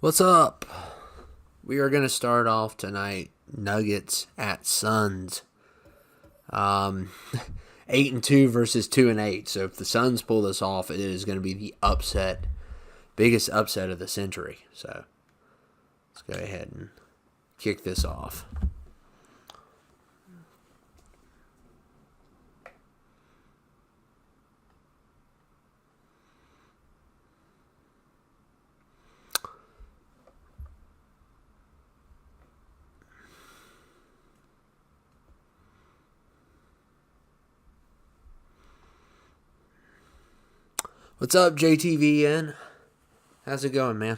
What's up? We are going to start off tonight Nuggets at Suns. 8-2 versus 2-8. So if the Suns pull this off, it is going to be the biggest upset of the century. So let's go ahead and kick this off. What's up, JTVN? How's it going, man?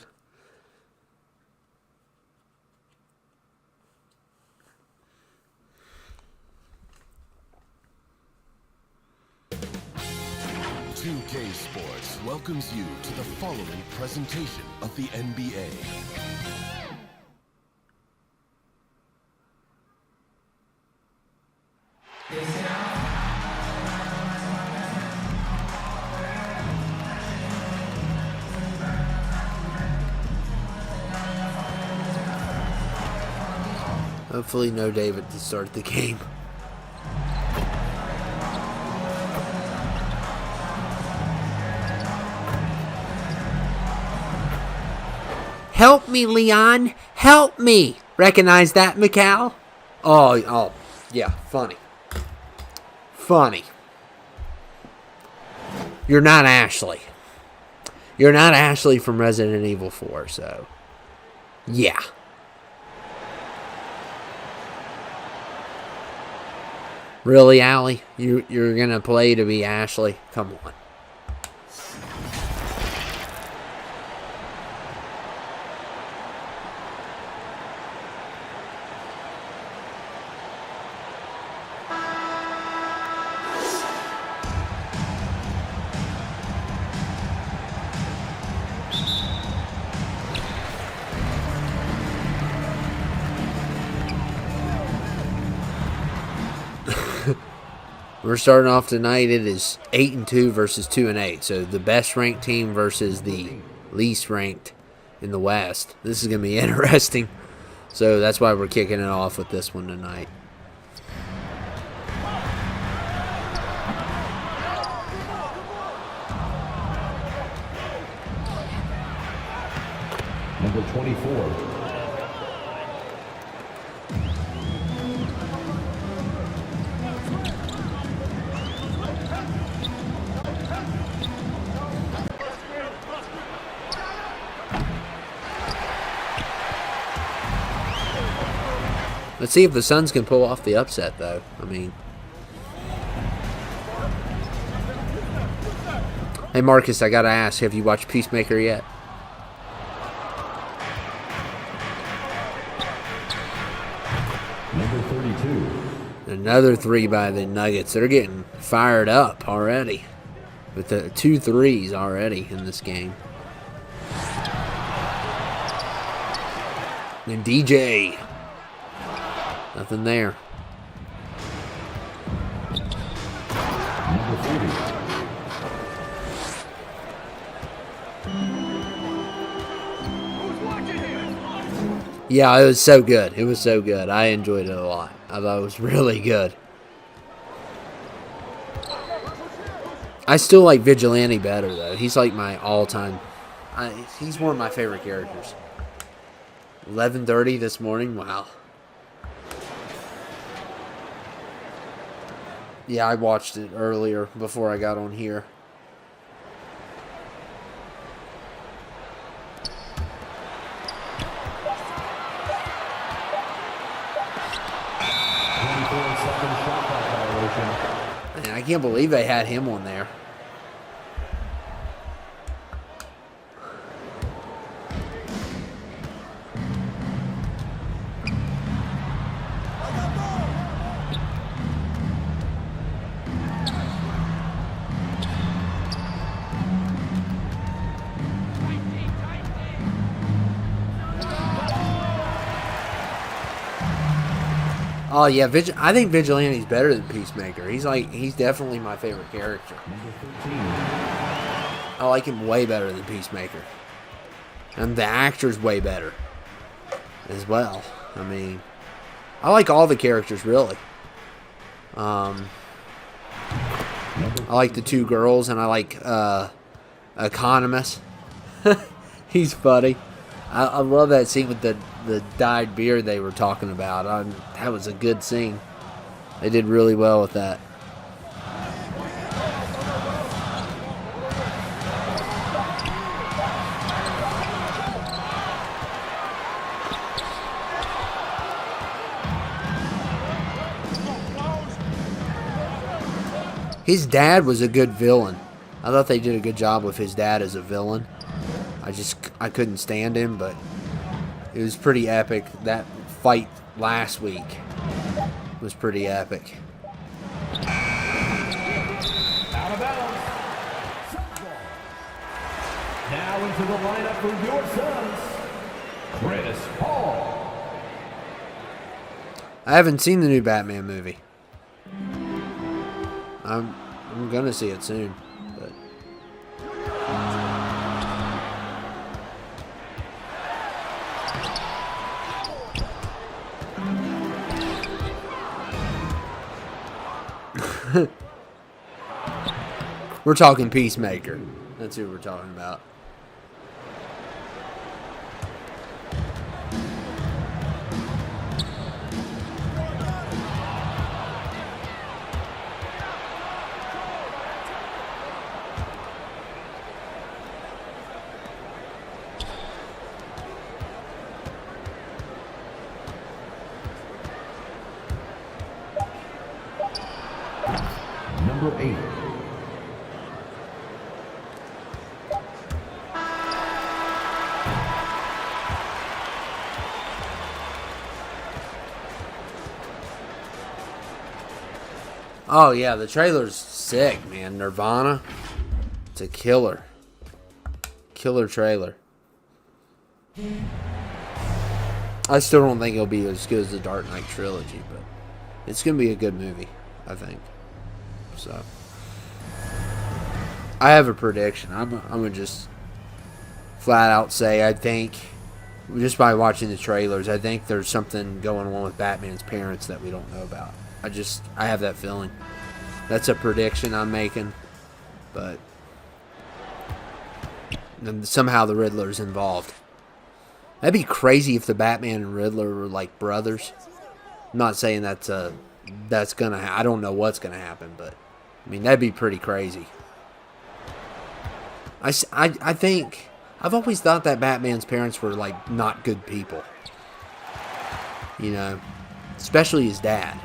K Sports welcomes you to the following presentation of the NBA. Hopefully no David to start the game. Help me, Leon. Help me. Recognize that, Mikal? Oh, yeah, funny. Funny. You're not Ashley. You're not Ashley from Resident Evil 4, so yeah. Really, Allie? You're gonna play to be Ashley? Come on. We're starting off tonight. It is 8-2 versus 2-8. So the best ranked team versus the least ranked in the West. This is going to be interesting. So that's why we're kicking it off with this one tonight. Number 24. Let's see if the Suns can pull off the upset, though. I mean, hey, Marcus, I got to ask, have you watched Peacemaker yet? Number 32. Another three by the Nuggets. They're getting fired up already with the 2 threes already in this game. And DJ. Nothing there. Number 40. Yeah, it was so good. It was so good. I enjoyed it a lot. I thought it was really good. I still like Vigilante better, though. He's like my all-time... he's one of my favorite characters. 11:30 this morning. Wow. Yeah, I watched it earlier before I got on here. Man, I can't believe they had him on there. Oh yeah, I think Vigilante's better than Peacemaker. He's definitely my favorite character. I like him way better than Peacemaker. And the actor's way better as well. I mean, I like all the characters, really. I like the two girls, and I like Economist. He's funny. I love that scene with the dyed beard they were talking about. That was a good scene. They did really well with that. His dad was a good villain. I thought they did a good job with his dad as a villain. I couldn't stand him, but it was pretty epic. That fight last week was pretty epic. Out of bounds. Now into the lineup for your Suns, Chris Paul. I haven't seen the new Batman movie. I'm gonna see it soon, but we're talking Peacemaker. That's who we're talking about. Number 8. Oh yeah, the trailer's sick, man. Nirvana. It's a killer. Killer trailer. I still don't think it'll be as good as the Dark Knight trilogy, but it's gonna be a good movie, I think. So I have a prediction. I'm gonna just flat out say I think, just by watching the trailers, I think there's something going on with Batman's parents that we don't know about. I have that feeling. That's a prediction I'm making, but and somehow the Riddler's involved. That'd be crazy if the Batman and Riddler were like brothers. I'm not saying that's gonna. I don't know what's gonna happen, but I mean that'd be pretty crazy. I think I've always thought that Batman's parents were like not good people. You know, especially his dad.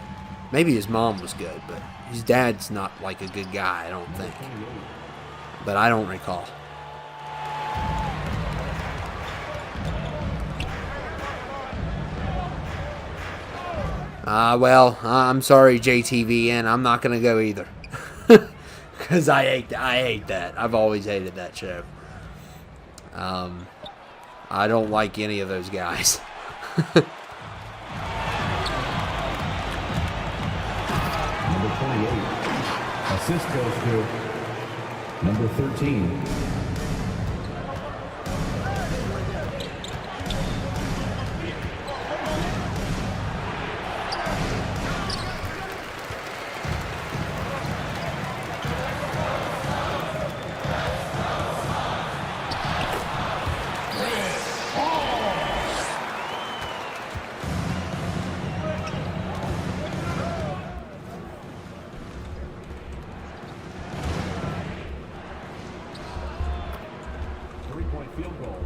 Maybe his mom was good, but his dad's not like a good guy, I don't think. But I don't recall. Well, I'm sorry, JTVN. I'm not going to go either. Because I hate that. I've always hated that show. I don't like any of those guys. Number 28. Assist goes to number 13. Three-point field goal.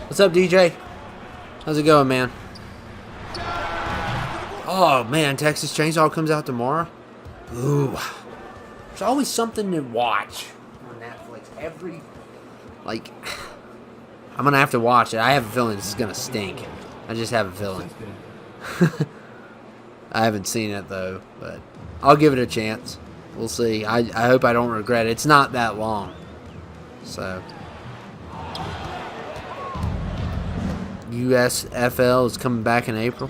What's up, DJ? How's it going, man? Oh, man, Texas Chainsaw comes out tomorrow? Ooh. There's always something to watch on Netflix. I'm going to have to watch it. I have a feeling this is going to stink. I just have a feeling. I haven't seen it, though, but I'll give it a chance. We'll see. I hope I don't regret it. It's not that long. So, USFL is coming back in April.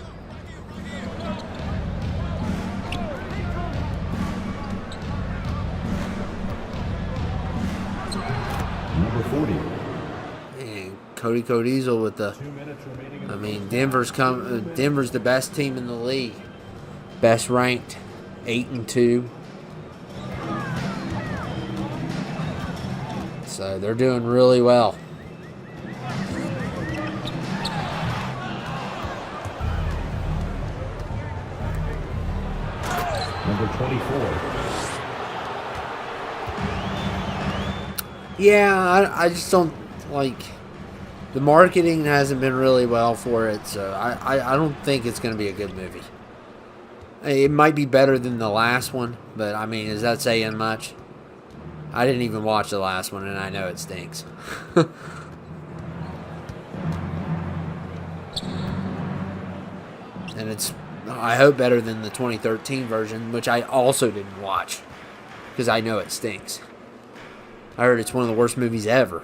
Cody Codiesel with the. 2 minutes remaining in the I mean, Denver's the best team in the league, best ranked, 8-2. So they're doing really well. number 24. Yeah, I just don't like the marketing hasn't been really well for it, so I don't think it's going to be a good movie. It might be better than the last one, but I mean, is that saying much? I didn't even watch the last one, and I know it stinks. And it's, I hope, better than the 2013 version, which I also didn't watch, because I know it stinks. I heard it's one of the worst movies ever.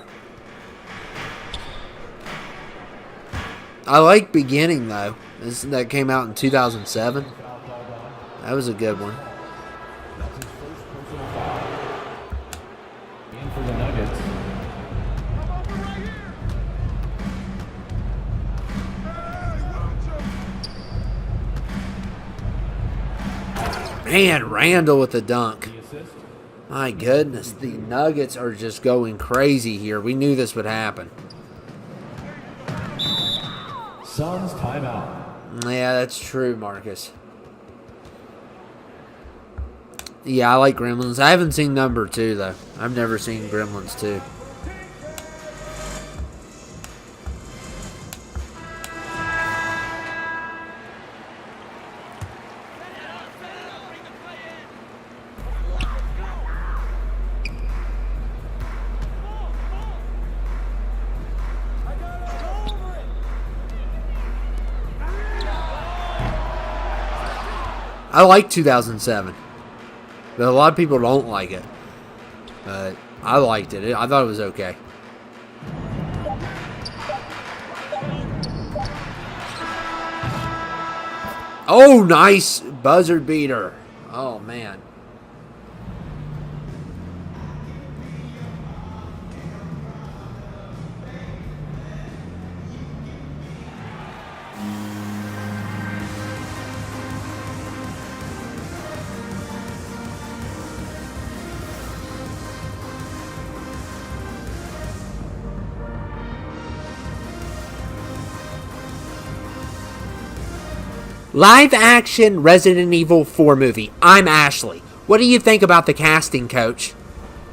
I like Beginning, though. That came out in 2007. That was a good one. That's his first personal foul. In for the Nuggets. Man, Randall with the dunk. The assist. My goodness, the Nuggets are just going crazy here. We knew this would happen. Suns timeout. Yeah, that's true, Marcus. Yeah, I like Gremlins. I haven't seen number 2, though. I've never seen Gremlins 2. I like 2007. But a lot of people don't like it. But I liked it. I thought it was okay. Oh, nice buzzer beater. Oh, man. Live action Resident Evil 4 movie. I'm Ashley. What do you think about the casting, coach?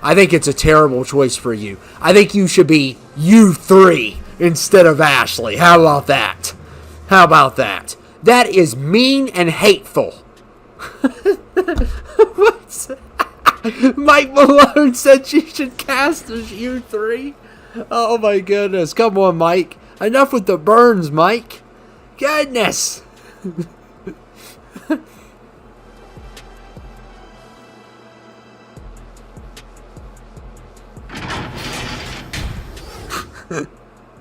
I think it's a terrible choice for you. I think you should be U3 instead of Ashley. How about that? How about that? That is mean and hateful. What's Mike Malone said you should cast as U3? Oh my goodness. Come on, Mike. Enough with the burns, Mike. Goodness.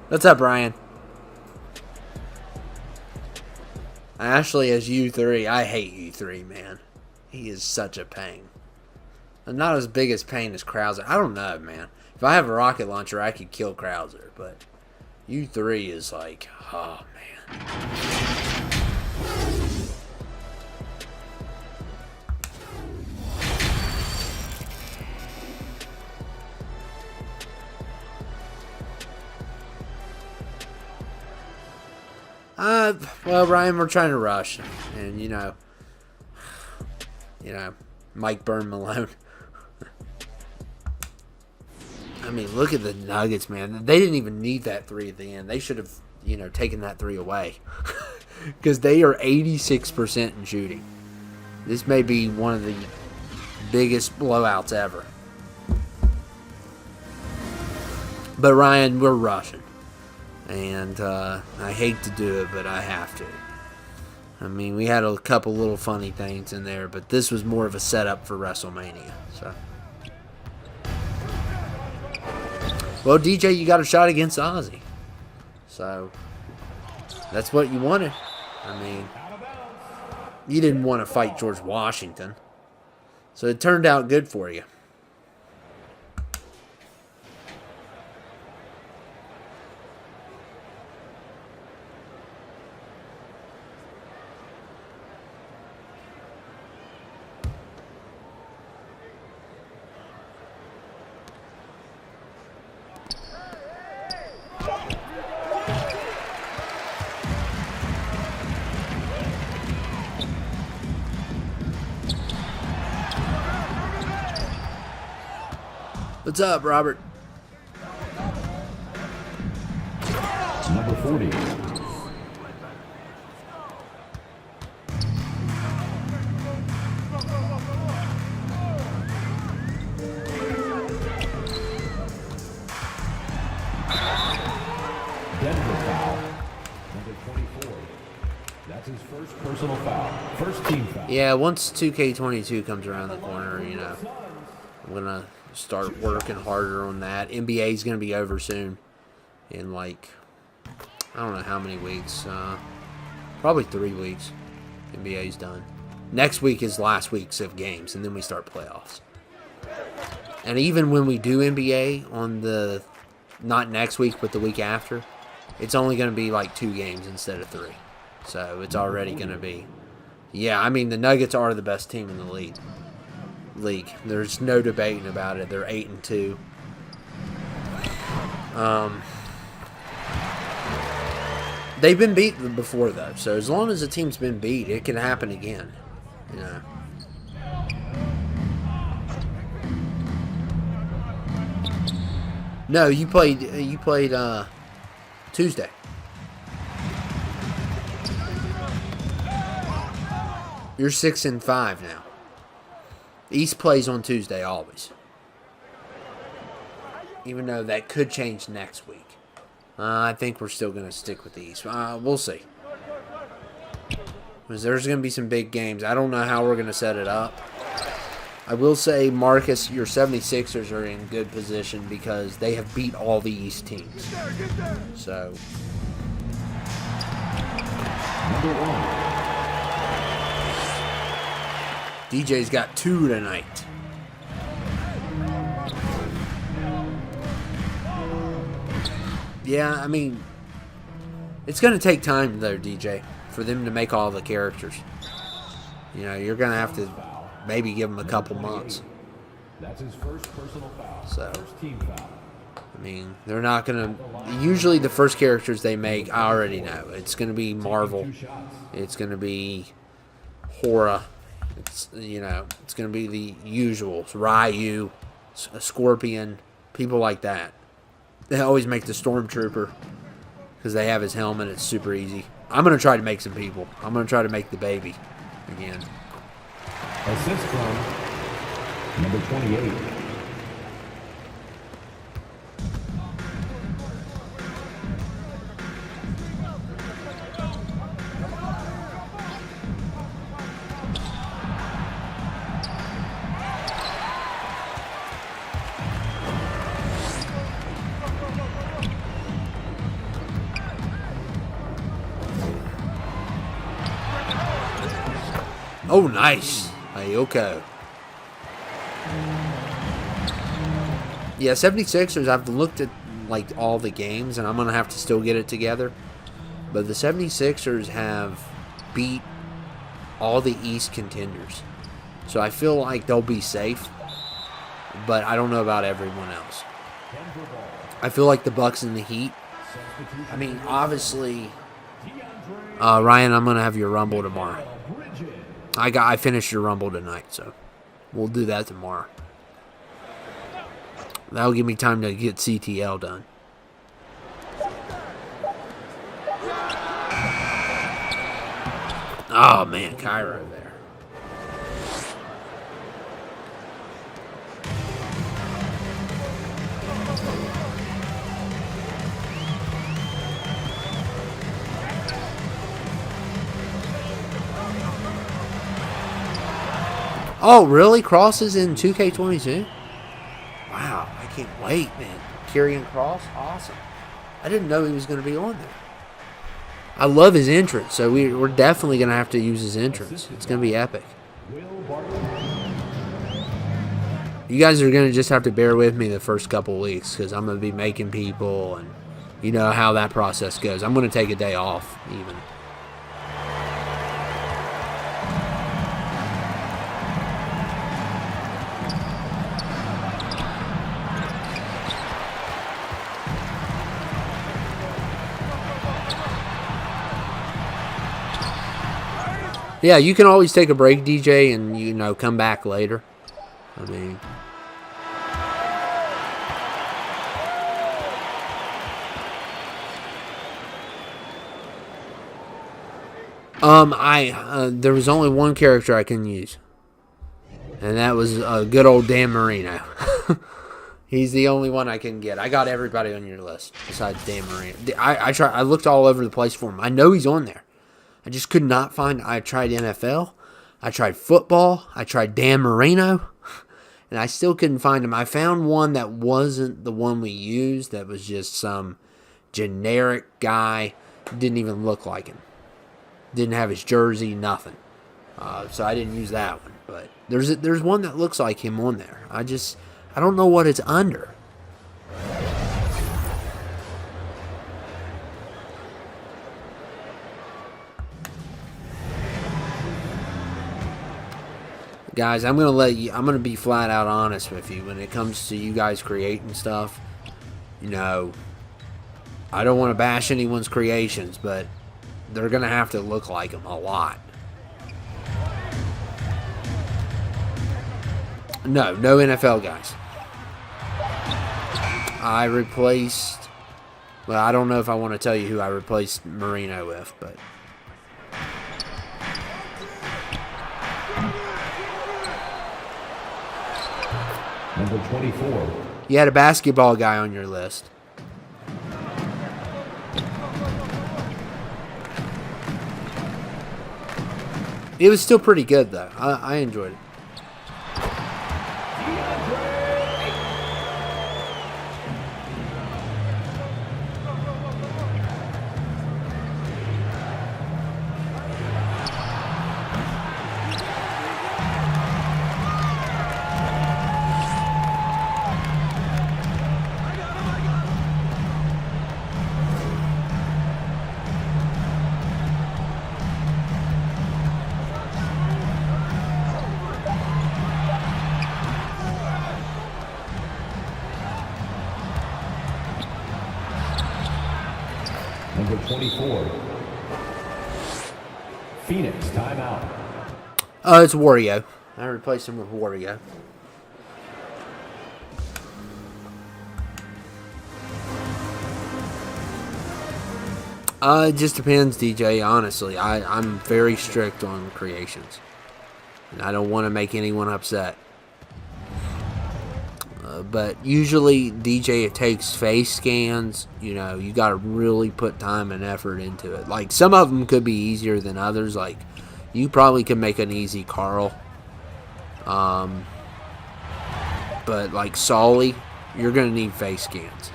What's up, Brian? Ashley as U3. I hate U3, man. He is such a pain. I'm not as big as pain as Krauser. I don't know, man. If I have a rocket launcher, I could kill Krauser, but U3 is like, oh, man. Well, Ryan, we're trying to rush, and you know, Mike Burn Malone. I mean, look at the Nuggets, man. They didn't even need that 3 at the end. They should have, taken that 3 away, because they are 86% in shooting. This may be one of the biggest blowouts ever. But Ryan, we're rushing. And I hate to do it, but I have to. I mean, we had a couple little funny things in there, but this was more of a setup for WrestleMania. So, well, DJ, you got a shot against Ozzy. So, that's what you wanted. I mean, you didn't want to fight George Washington. So it turned out good for you. What's up, Robert? Number 40. Denver foul. Number 24. That's his first personal foul. First team foul. Yeah, once 2K22 comes around the corner, you know, I'm going to start working harder on that. NBA is going to be over soon in like, I don't know how many weeks. Probably 3 weeks. NBA's done. Next week is last week's of games, and then we start playoffs. And even when we do NBA on the, not next week, but the week after, it's only going to be like 2 games instead of 3. So it's already going to be, yeah, I mean, the Nuggets are the best team in the league. There's no debating about it. They're 8-2. They've been beaten before, though. So as long as a team's been beat, it can happen again. You know. No, you played Tuesday. You're 6-5 now. East plays on Tuesday always. Even though that could change next week. I think we're still going to stick with the East. We'll see. Because there's going to be some big games. I don't know how we're going to set it up. I will say, Marcus, your 76ers are in good position because they have beat all the East teams. So. Number 1. DJ's got 2 tonight. Yeah, I mean, it's going to take time, though, DJ, for them to make all the characters. You know, you're going to have to maybe give them a couple months. That's his first personal foul. So, First team foul. I mean, they're not going to... Usually the first characters they make, I already know. It's going to be Marvel. It's going to be Hora. It's, you know, it's going to be the usuals. Ryu, Scorpion, people like that. They always make the Stormtrooper because they have his helmet. It's super easy. I'm going to try to make some people. I'm going to try to make the baby again. Assist from number 28. Oh, nice. Ayoko. Yeah, 76ers, I've looked at like all the games, and I'm going to have to still get it together. But the 76ers have beat all the East contenders. So I feel like they'll be safe, but I don't know about everyone else. I feel like the Bucks and the Heat. I mean, obviously, Ryan, I'm going to have your Rumble tomorrow. I finished your Rumble tonight, so we'll do that tomorrow. That'll give me time to get CTL done. Oh, man, Cairo there. Oh, really? Cross is in 2K22? Wow, I can't wait, man. Kyrian Cross? Awesome. I didn't know he was going to be on there. I love his entrance, so we're definitely going to have to use his entrance. It's going to be epic. You guys are going to just have to bear with me the first couple weeks because I'm going to be making people, and you know how that process goes. I'm going to take a day off, even. Yeah, you can always take a break, DJ, and, you know, come back later. I mean, There was only one character I can use, and that was good old Dan Marino. He's the only one I can get. I got everybody on your list besides Dan Marino. I looked all over the place for him. I know he's on there. I just could not find. I tried NFL. I tried football. I tried Dan Marino. And I still couldn't find him. I found one that wasn't the one we used. That was just some generic guy. Didn't even look like him. Didn't have his jersey, nothing. So I didn't use that one. But there's one that looks like him on there. I don't know what it's under. Guys, I'm gonna be flat out honest with you when it comes to you guys creating stuff. You know, I don't want to bash anyone's creations, but they're gonna have to look like them a lot. No NFL guys. I replaced. Well, I don't know if I want to tell you who I replaced Marino with, but. Number 24. You had a basketball guy on your list. It was still pretty good, though. I enjoyed it. Number 24. Phoenix, timeout. It's Wario. I replaced him with Wario. It just depends, DJ, honestly. I'm very strict on creations. And I don't want to make anyone upset. But usually, DJ, it takes face scans. You know, you got to really put time and effort into it. Like, some of them could be easier than others. Like, you probably could make an easy Carl. But, like, Solly, you're going to need face scans.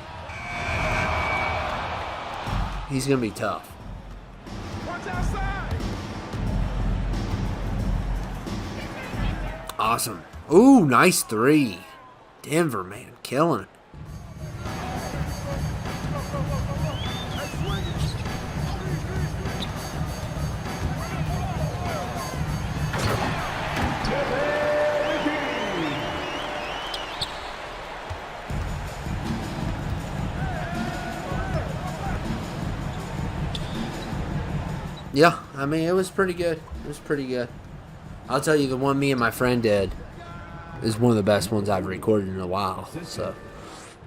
He's going to be tough. Awesome. Ooh, nice three. Denver, man, killing it. Yeah, I mean, it was pretty good. It was pretty good. I'll tell you, the one me and my friend did is one of the best ones I've recorded in a while. So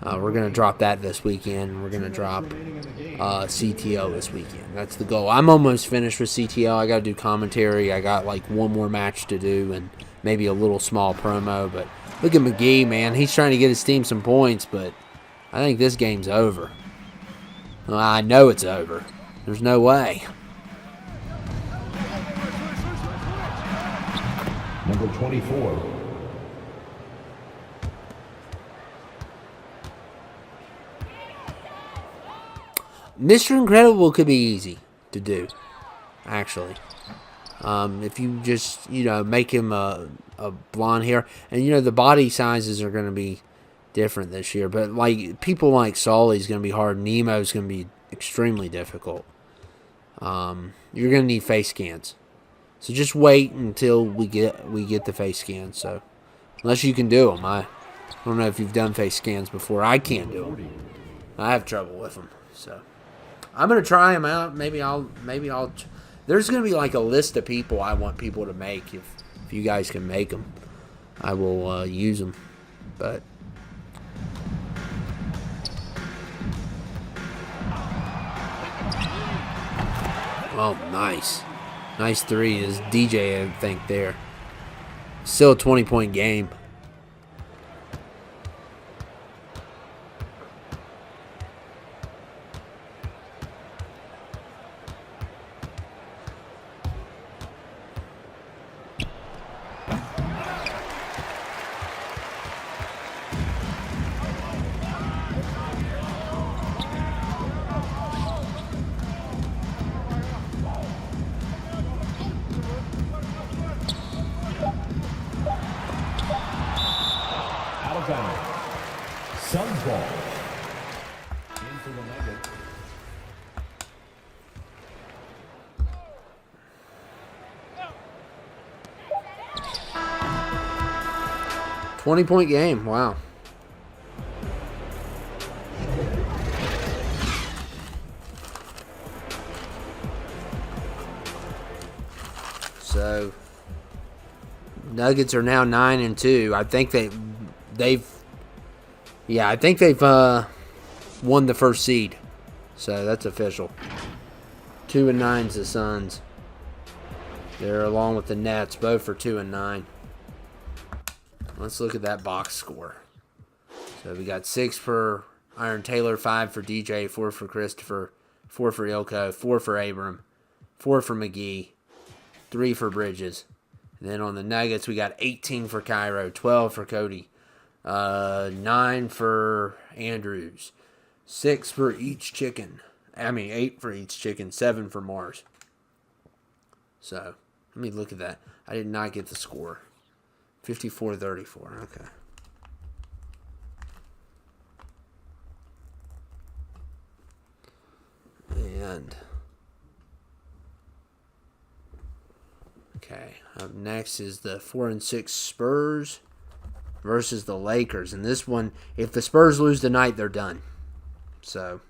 we're going to drop that this weekend. We're going to drop CTO this weekend. That's the goal. I'm almost finished with CTO. I got to do commentary. I got like one more match to do and maybe a little small promo. But look at McGee, man. He's trying to get his team some points, but I think this game's over. Well, I know it's over. There's no way. Number 24. Mr. Incredible could be easy to do, actually. If you just, make him a blonde hair. And, the body sizes are going to be different this year. But, like, people like Sully's going to be hard. Nemo's going to be extremely difficult. You're going to need face scans. So just wait until we get the face scans. So, unless you can do them. I don't know if you've done face scans before. I can't do them. I have trouble with them. So I'm gonna try them out. Maybe I'll. There's gonna be like a list of people I want people to make. If you guys can make them, I will use them. But oh, nice. Nice three is DJ, I think, there. Still a 20-point game. Out of bounds. Suns ball. Into the Nuggets. $20-point game. Wow. So Nuggets are now 9-2. I think they've won the first seed. So that's official. 2-9's the Suns. They're along with the Nets, both for 2-9. Let's look at that box score. So we got 6 for Iron Taylor, 5 for DJ, 4 for Christopher, 4 for Ilko, 4 for Abram, 4 for McGee, 3 for Bridges. And then on the Nuggets, we got 18 for Cairo, 12 for Cody, 9 for Andrews, 6 for each chicken. 8 for each chicken, 7 for Mars. So, let me look at that. I did not get the score. 54-34, okay. And okay, up next is the 4-6 Spurs versus the Lakers. And this one, if the Spurs lose tonight, they're done. So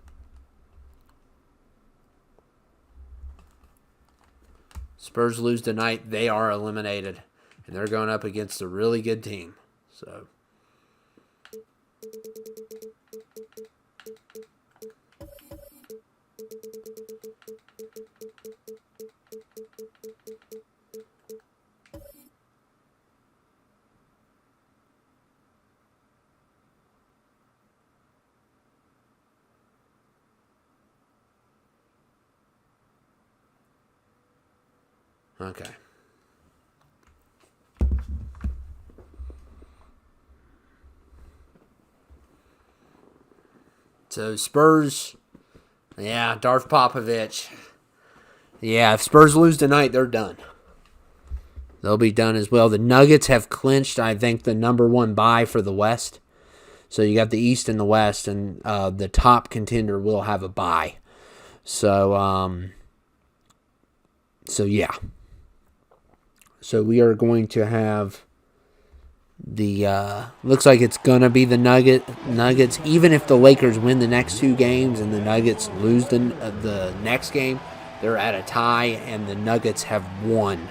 Spurs lose tonight, they are eliminated. And they're going up against a really good team. So okay. So Spurs, yeah, Darth Popovich. Yeah, if Spurs lose tonight, they're done. They'll be done as well. The Nuggets have clinched, I think, the number 1 bye for the West. So you got the East and the West, and the top contender will have a bye. So, yeah. So we are going to have the looks like it's gonna be the Nuggets. Even if the Lakers win the next 2 games and the Nuggets lose the next game, they're at a tie, and the Nuggets have won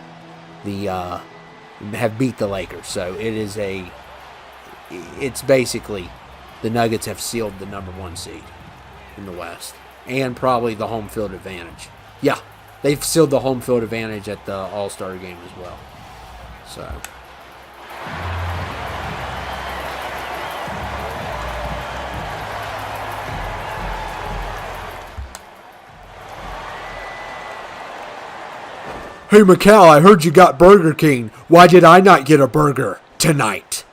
have beat the Lakers. So it's basically the Nuggets have sealed the number 1 seed in the West, and probably the home field advantage. Yeah, they've sealed the home field advantage at the All-Star game as well. So hey, Mikal, I heard you got Burger King. Why did I not get a burger tonight?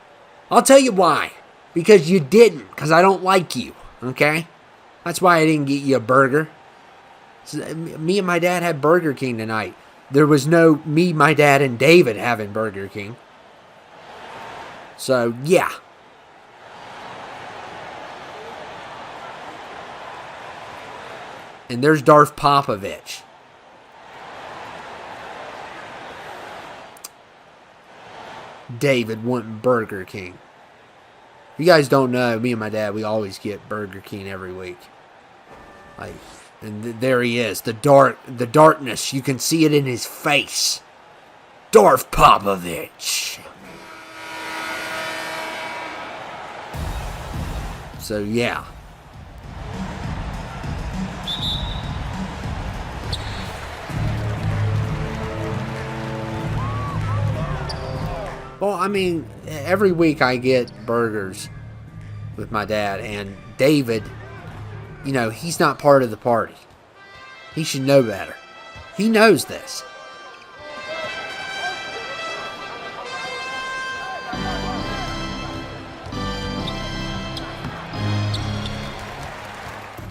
I'll tell you why. Because you didn't. Because I don't like you. Okay? That's why I didn't get you a burger. So, me and my dad had Burger King tonight. There was no me, my dad, and David having Burger King. So, yeah. And there's Darth Popovich. David wanting Burger King. If you guys don't know, me and my dad, we always get Burger King every week. And there he is, the darkness. You can see it in his face. Darth Popovich. So yeah. Well, I mean, every week I get burgers with my dad, and David, you know, he's not part of the party. He should know better. He knows this.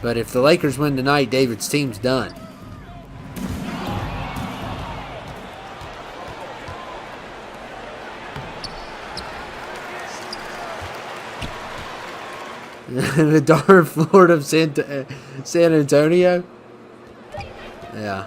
But if the Lakers win tonight, David's team's done. The dark Florida of San Antonio? Yeah.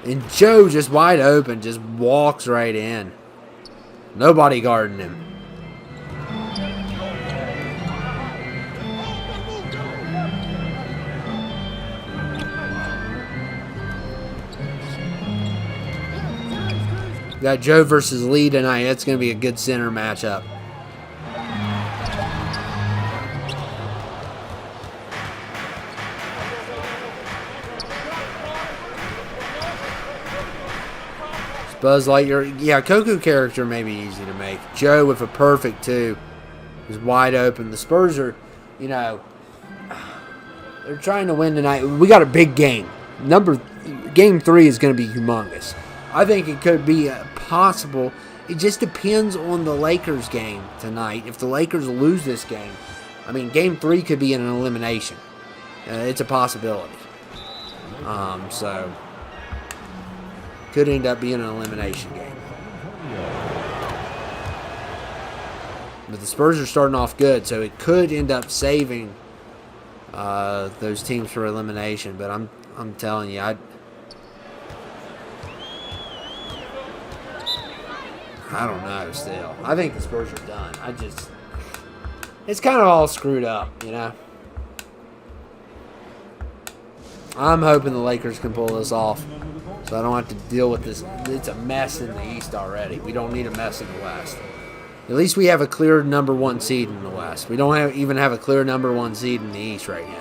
And Joe just wide open, just walks right in. Nobody guarding him. Got Joe versus Lee tonight. That's going to be a good center matchup. Buzz Lightyear. Yeah, Coco character may be easy to make. Joe with a perfect two is wide open. The Spurs are, you know, they're trying to win tonight. We got a big game. Game 3 is going to be humongous. I think it could be possible. It just depends on the Lakers game tonight. If the Lakers lose this game, I mean, Game 3 could be an elimination. It's a possibility. So could end up being an elimination game. But the Spurs are starting off good, so it could end up saving those teams for elimination. But I'm telling you, I don't know still. I think the Spurs are done. It's kind of all screwed up, you know. I'm hoping the Lakers can pull this off, so I don't have to deal with this. It's a mess in the East already. We don't need a mess in the West. At least we have a clear number 1 seed in the West. We don't even have a clear number 1 seed in the East right now.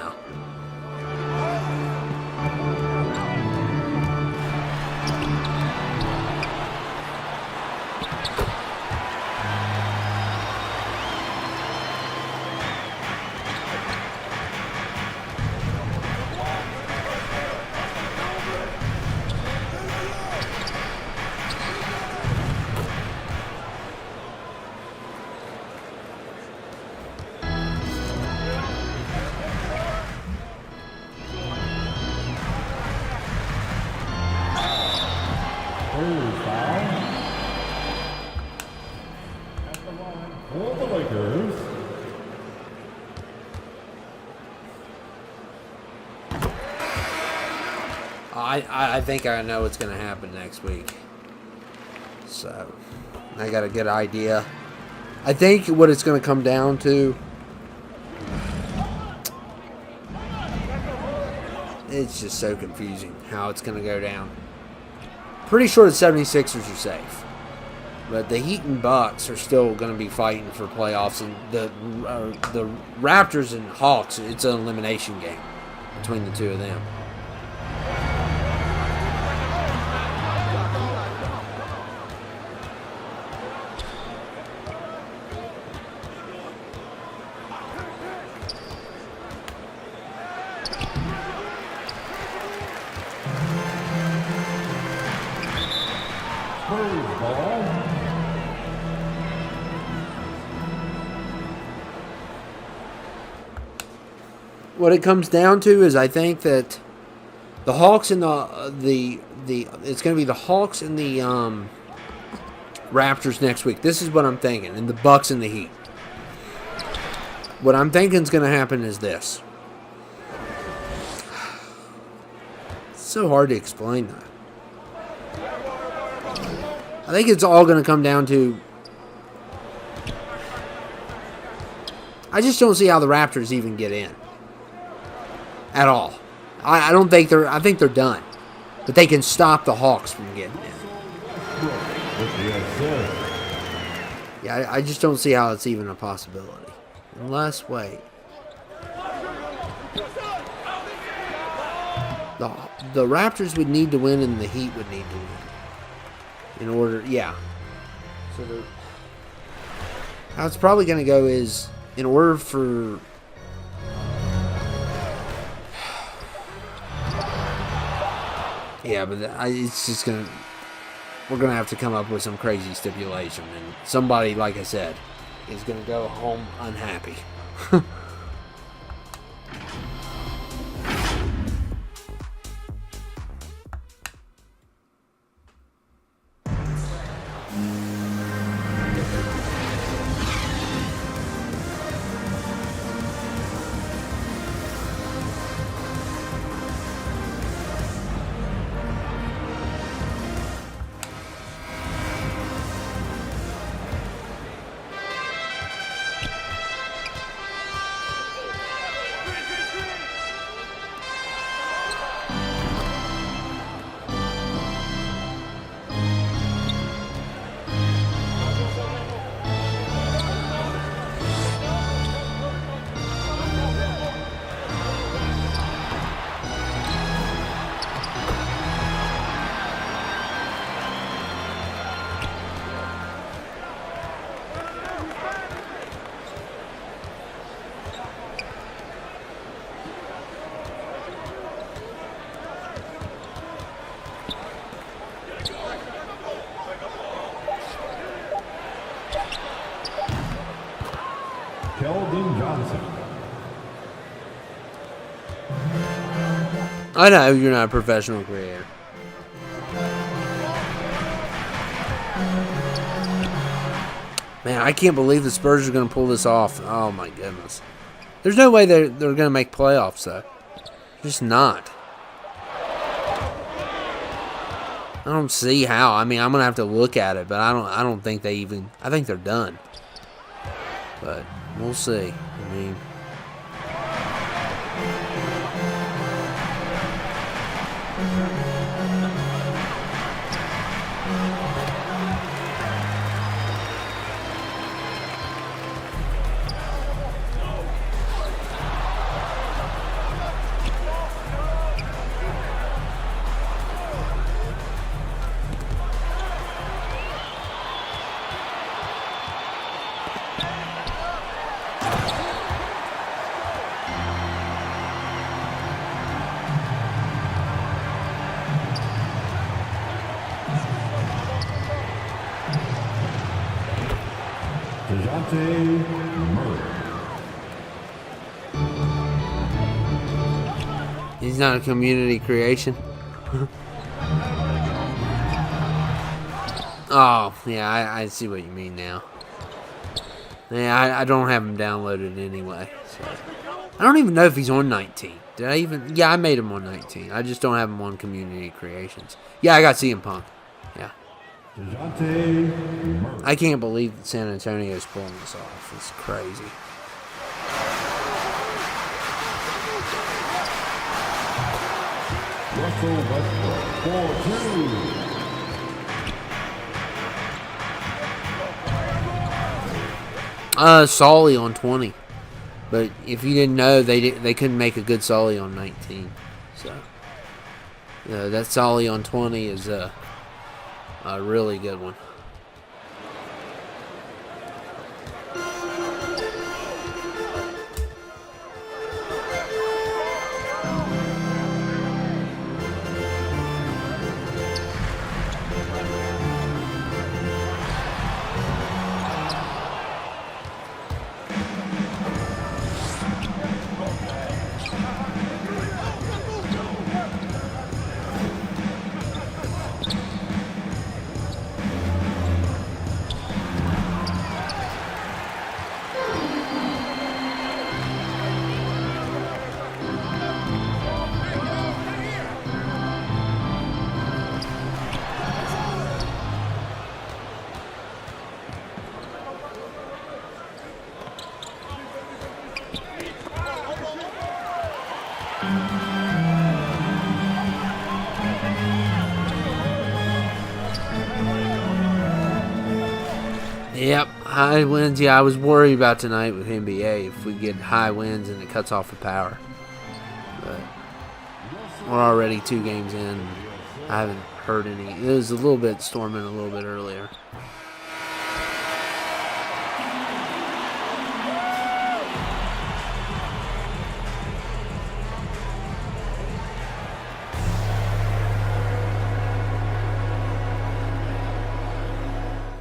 For the Lakers, I think I know what's going to happen next week. So, I got a good idea. I think what it's going to come down to, it's just so confusing how it's going to go down. Pretty sure the 76ers are safe. But the Heat and Bucks are still going to be fighting for playoffs. And the Raptors and Hawks, it's an elimination game between the two of them. Spurs ball. What it comes down to is I think that the Hawks and the it's going to be the Hawks and the Raptors next week. This is what I'm thinking, and the Bucks and the Heat. What I'm thinking is going to happen is this. It's so hard to explain that. I think it's all going to come down to, I just don't see how the Raptors even get in. At all. I don't think I think they're done. But they can stop the Hawks from getting in. With the assist. Yeah, I just don't see how it's even a possibility. Unless, wait. The Raptors would need to win and the Heat would need to win. In order, yeah. So how it's probably going to go is, in order for... Yeah, but it's just going to... We're going to have to come up with some crazy stipulation. And somebody, like I said, is going to go home unhappy. Keldon Johnson. I know you're not a professional creator. Man, I can't believe the Spurs are going to pull this off. Oh, my goodness. There's no way they're going to make playoffs, though. Just not. I don't see how. I mean, I'm going to have to look at it, but I don't think they even... I think they're done. But we'll see. I mean... He's not a community creation. Oh, yeah, I see what you mean now. Yeah, I don't have him downloaded anyway. So. I don't even know if he's on 19. Did I even? Yeah, I made him on 19. I just don't have him on community creations. Yeah, I got CM Punk. Yeah. I can't believe that San Antonio's pulling this off. It's crazy. Russell Westbrook, 4-2. Solly on 20. But if you didn't know, they couldn't make a good Solly on 19. So, that Solly on 20 is a really good one. Yep, high winds. Yeah, I was worried about tonight with NBA if we get high winds and it cuts off the power. But we're already 2 games in. I haven't heard any. It was a little bit storming a little bit earlier.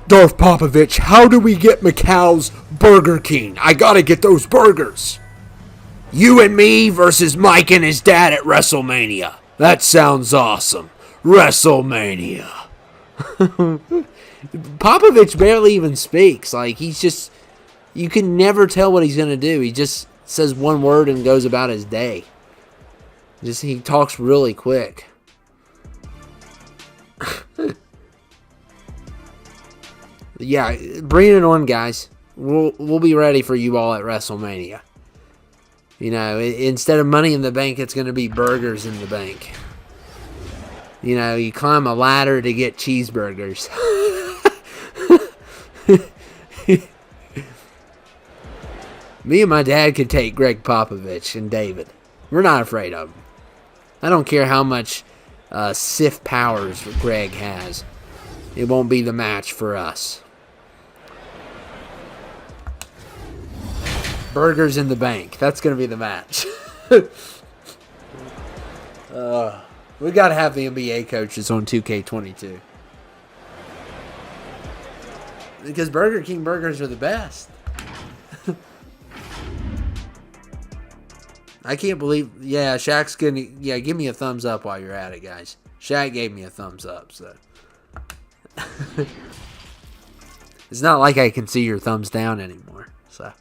Darth Popovich, how do we get Macau's Burger King? I gotta get those burgers. You and me versus Mike and his dad at WrestleMania. That sounds awesome. WrestleMania. Popovich barely even speaks. Like, he's just... You can never tell what he's gonna do. He just says one word and goes about his day. He talks really quick. Yeah, bring it on, guys. We'll be ready for you all at WrestleMania. You know, instead of Money in the Bank, it's going to be burgers in the bank. You know, you climb a ladder to get cheeseburgers. Me and my dad could take Greg Popovich and David. We're not afraid of him. I don't care how much Sith powers Greg has. It won't be the match for us. Burgers in the bank. That's going to be the match. We got to have the NBA coaches on 2K22. Because Burger King burgers are the best. I can't believe... Yeah, Shaq's going to... Yeah, give me a thumbs up while you're at it, guys. Shaq gave me a thumbs up, so... It's not like I can see your thumbs down anymore, so...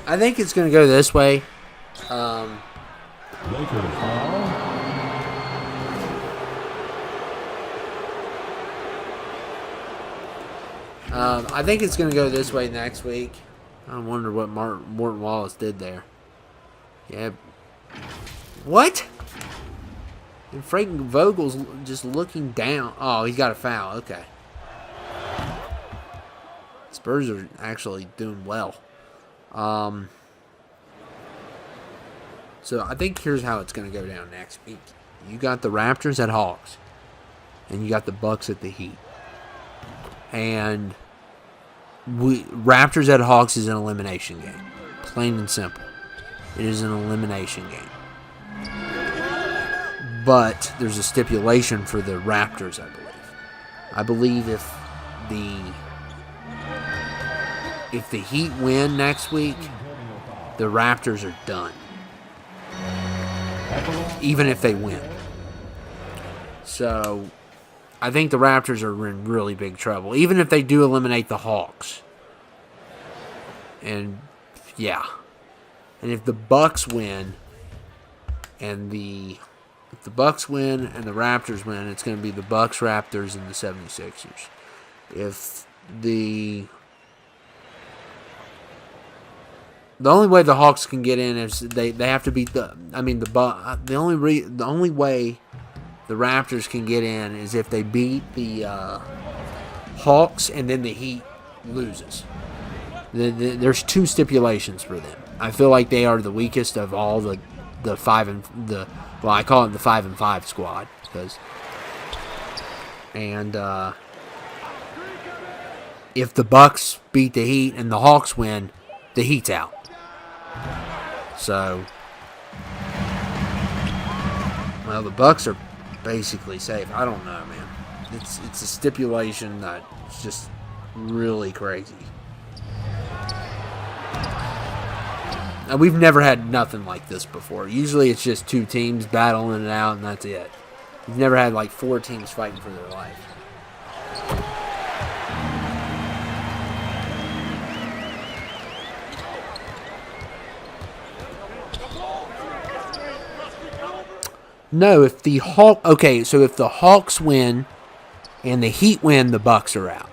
I think it's going to go this way. I think it's going to go this way next week. I wonder what Morton Wallace did there. Yeah. What? And Frank Vogel's just looking down. Oh, he's got a foul. Okay. Spurs are actually doing well. So I think here's how it's going to go down next week. You got the Raptors at Hawks, and you got the Bucks at the Heat. And Raptors at Hawks is an elimination game, plain and simple. It is an elimination game. But there's a stipulation for the Raptors, I believe. I believe if the Heat win next week, the Raptors are done. Even if they win. So, I think the Raptors are in really big trouble. Even if they do eliminate the Hawks. And, yeah. And if the Bucks win, and the Raptors win, it's going to be the Bucks, Raptors, and the 76ers. If the only way the Hawks can get in is they have to beat the only way the Raptors can get in is if they beat the Hawks and then the Heat loses. There's 2 stipulations for them. I feel like they are the weakest of all the 5 and the, well, I call it the 5 and 5 squad if the Bucks beat the Heat and the Hawks win, the Heat's out. So, well, the Bucks are basically safe. I don't know, man. It's a stipulation that's just really crazy. Now, we've never had nothing like this before. Usually it's just 2 teams battling it out, and that's it. You've never had like 4 teams fighting for their life. No, if the if the Hawks win and the Heat win, the Bucks are out.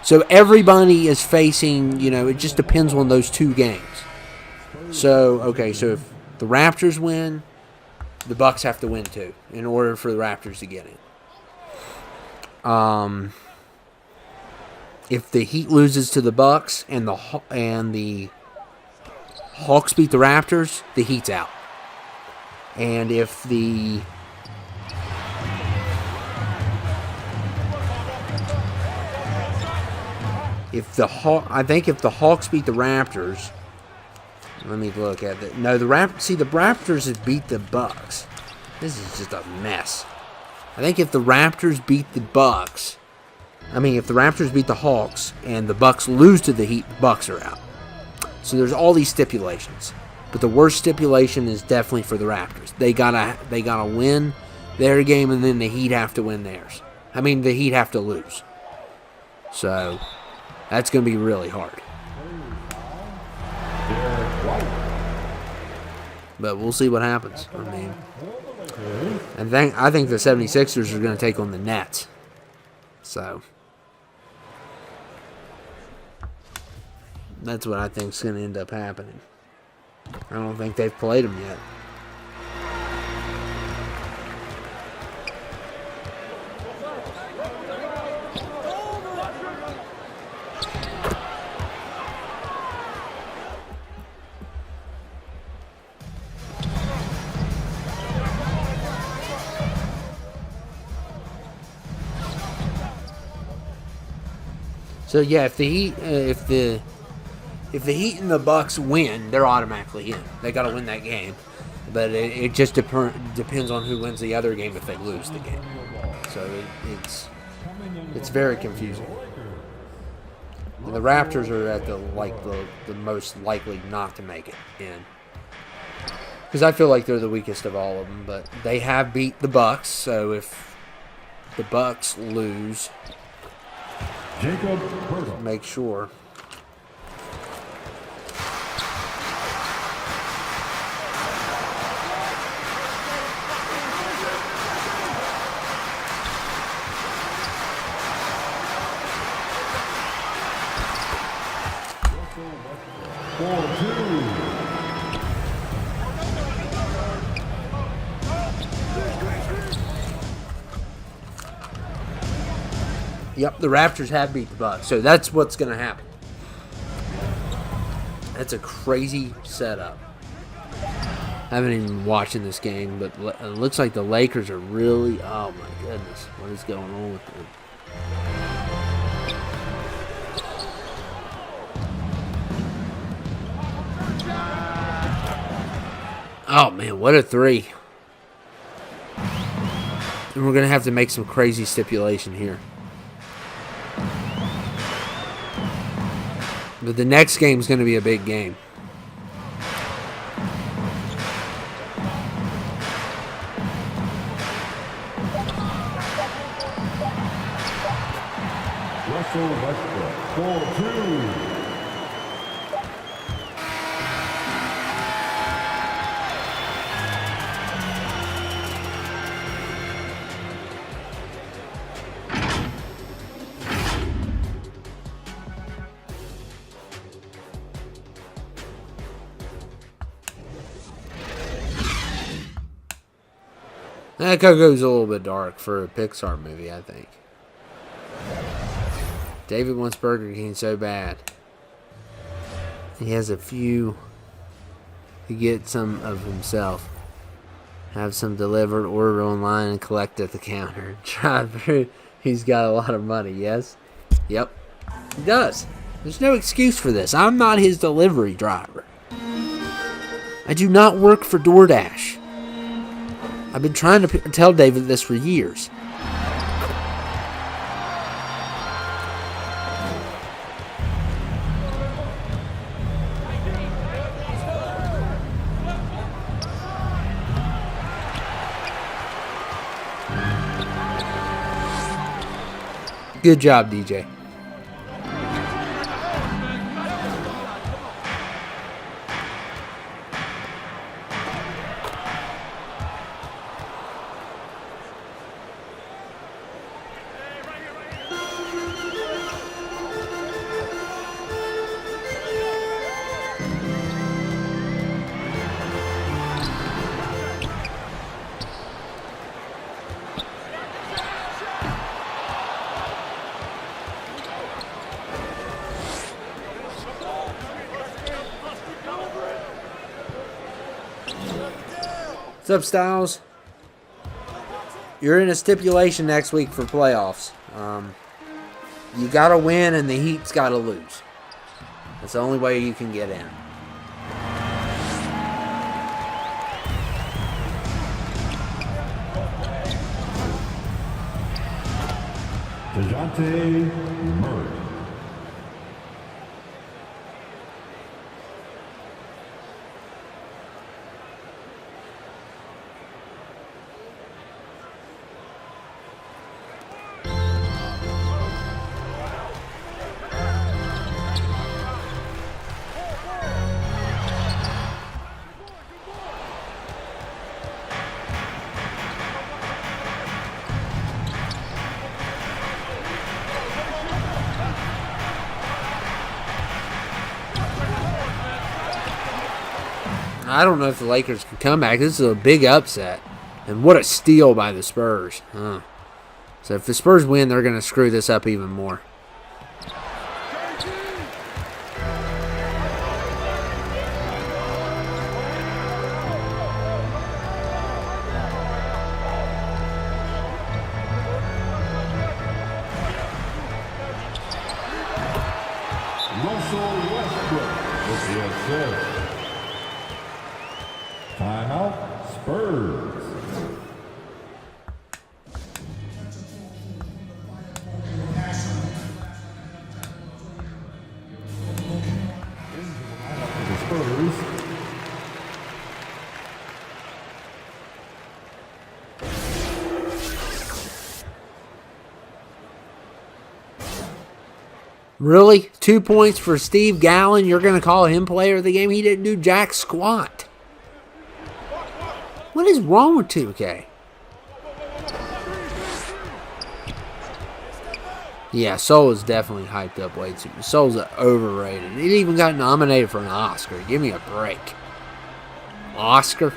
So everybody is facing, it just depends on those 2 games. So if the Raptors win, the Bucks have to win too in order for the Raptors to get in. If the Heat loses to the Bucks and the Hawks beat the Raptors, the Heat's out. And if the Hawks beat the Raptors, let me look at it. No, the Raptors have beat the Bucks. This is just a mess. I think if the Raptors beat the Bucks, if the Raptors beat the Hawks and the Bucks lose to the Heat, the Bucks are out. So there's all these stipulations. But the worst stipulation is definitely for the Raptors. They gotta win their game, and then the Heat have to win theirs. The Heat have to lose. So that's gonna be really hard. But we'll see what happens. I think the 76ers are gonna take on the Nets. So that's what I think is gonna end up happening. I don't think they've played them yet. So yeah, if the Heat and the Bucks win, they're automatically in. They got to win that game, but it just depends on who wins the other game if they lose the game. So it's very confusing. And the Raptors are at the most likely not to make it in, because I feel like they're the weakest of all of them. But they have beat the Bucks, so if the Bucks lose, make sure. Yep, the Raptors have beat the Bucks, so that's what's going to happen. That's a crazy setup. I haven't even watching this game, but it looks like the Lakers are really... Oh, my goodness. What is going on with them? Oh, man, what a 3. And we're going to have to make some crazy stipulation here. But the next game is going to be a big game. Russell Westbrook, 4-2. That goes a little bit dark for a Pixar movie, I think. David wants Burger King so bad. He has a few to get some of himself. Have some delivered, order online, and collect at the counter. Drive-through. He's got a lot of money, yes? Yep. He does. There's no excuse for this. I'm not his delivery driver. I do not work for DoorDash. I've been trying to tell David this for years. Good job, DJ. What's up, Styles? You're in a stipulation next week for playoffs. You got to win and the Heat's got to lose. That's the only way you can get in. DeJounte Murray. I don't know if the Lakers can come back. This is a big upset. And what a steal by the Spurs. So if the Spurs win, they're going to screw this up even more. Russell Westbrook with the assist. Timeout, Spurs. The Spurs. Really? 2 points for Steve Gallen? You're going to call him player of the game? He didn't do jack squat. What is wrong with 2K? Yeah, Soul is definitely hyped up way too. Soul's overrated. He even got nominated for an Oscar. Give me a break. Oscar?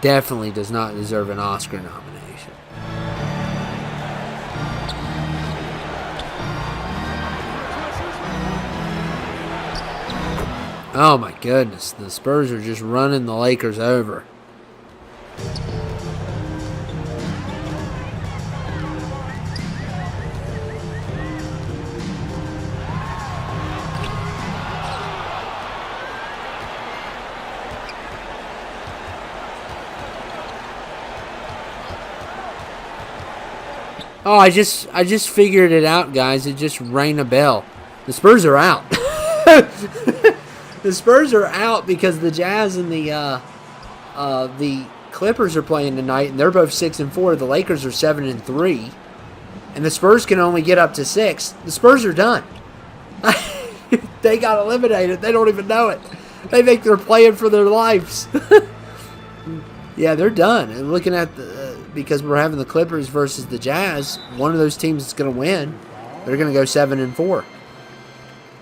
Definitely does not deserve an Oscar nomination. Oh my goodness, the Spurs are just running the Lakers over. Oh, I just figured it out, guys. It just rang a bell. The Spurs are out. The Spurs are out because the Jazz and the Clippers are playing tonight, and they're both 6-4. The Lakers are 7-3, and the Spurs can only get up to 6. The Spurs are done. They got eliminated. They don't even know it. They think they're playing for their lives. Yeah, they're done. And looking at because we're having the Clippers versus the Jazz, one of those teams is going to win. They're going to go 7-4.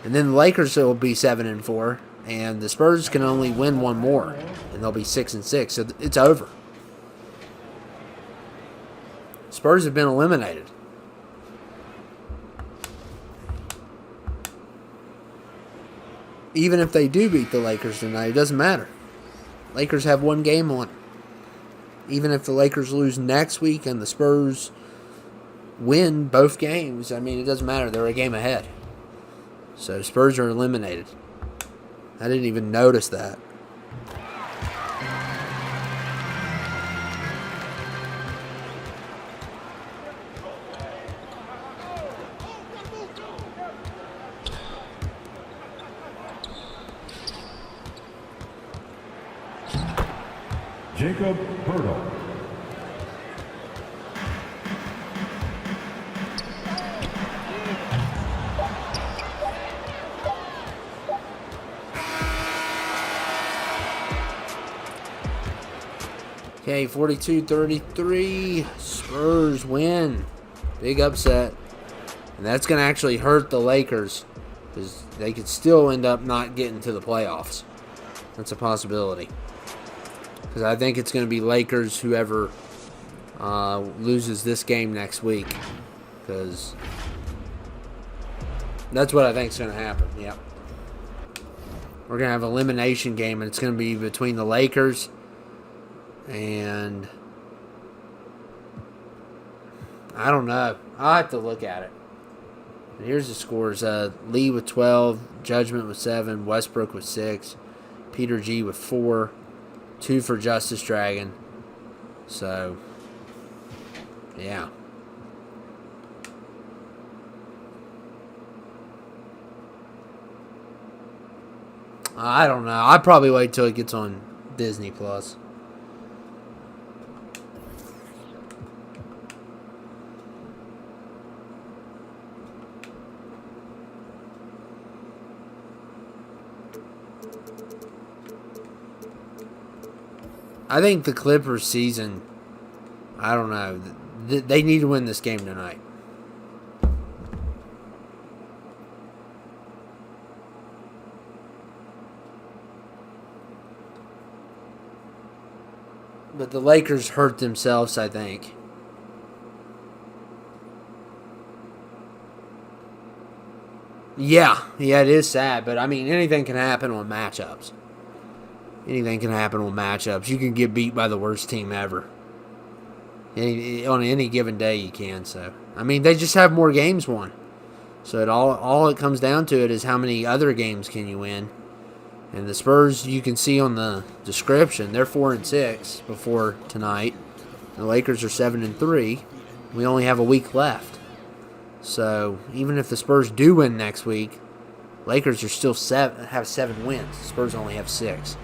And then the Lakers will be 7-4, and the Spurs can only win one more, and they'll be 6-6. So it's over. Spurs have been eliminated. Even if they do beat the Lakers tonight, it doesn't matter. Lakers have one game on. Even if the Lakers lose next week and the Spurs win both games, I mean, it doesn't matter. They're a game ahead. So Spurs are eliminated. I didn't even notice that. Jacob Bertel. Okay, 42-33. Spurs win. Big upset. And that's going to actually hurt the Lakers because they could still end up not getting to the playoffs. That's a possibility. Because I think it's going to be Lakers whoever loses this game next week. Because that's what I think is going to happen. Yep. We're going to have an elimination game, and it's going to be between the Lakers and I don't know. I'll have to look at it. And here's the scores. Lee with 12, Judgment with 7, Westbrook with 6, Peter G with 4, 2 for Justice Dragon. So, yeah. I don't know. I'd probably wait till it gets on Disney Plus. I think the Clippers season, I don't know. They need to win this game tonight. But the Lakers hurt themselves, I think. Yeah, it is sad. But, I mean, anything can happen on matchups. Anything can happen on matchups. You can get beat by the worst team ever. On any given day you can. So, I mean, they just have more games won. So, all it comes down to it is how many other games can you win. And the Spurs, you can see on the description, they're 4-6 before tonight. The Lakers are 7-3. We only have a week left. So even if the Spurs do win next week, Lakers are still have 7 wins. The Spurs only have 6.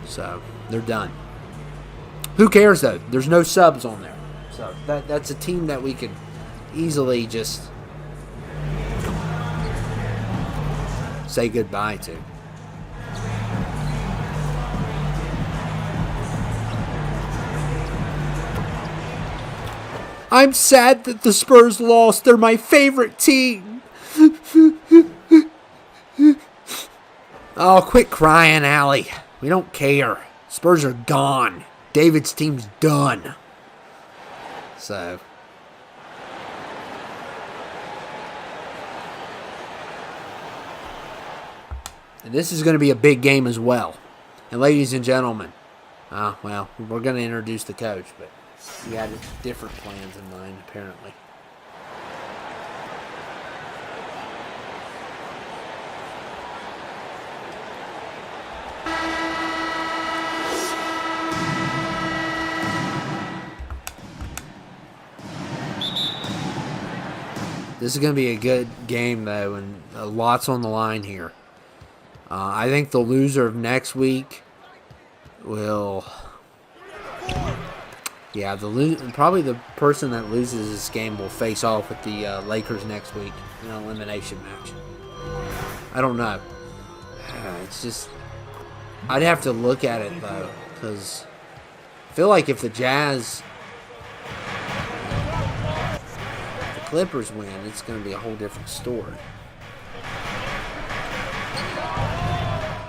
So they're done. Who cares though? There's no subs on there. So that's a team that we could easily just say goodbye to. I'm sad that the Spurs lost. They're my favorite team. Oh, quit crying, Allie. We don't care. Spurs are gone. David's team's done. So. And this is going to be a big game as well. And ladies and gentlemen, well, we're going to introduce the coach, but he had different plans in mind, apparently. This is going to be a good game, though, and lots on the line here. I think the loser of next week will... Yeah, probably the person that loses this game will face off with the Lakers next week in an elimination match. I don't know. It's just... I'd have to look at it, though, because I feel like if the Clippers win, it's going to be a whole different story.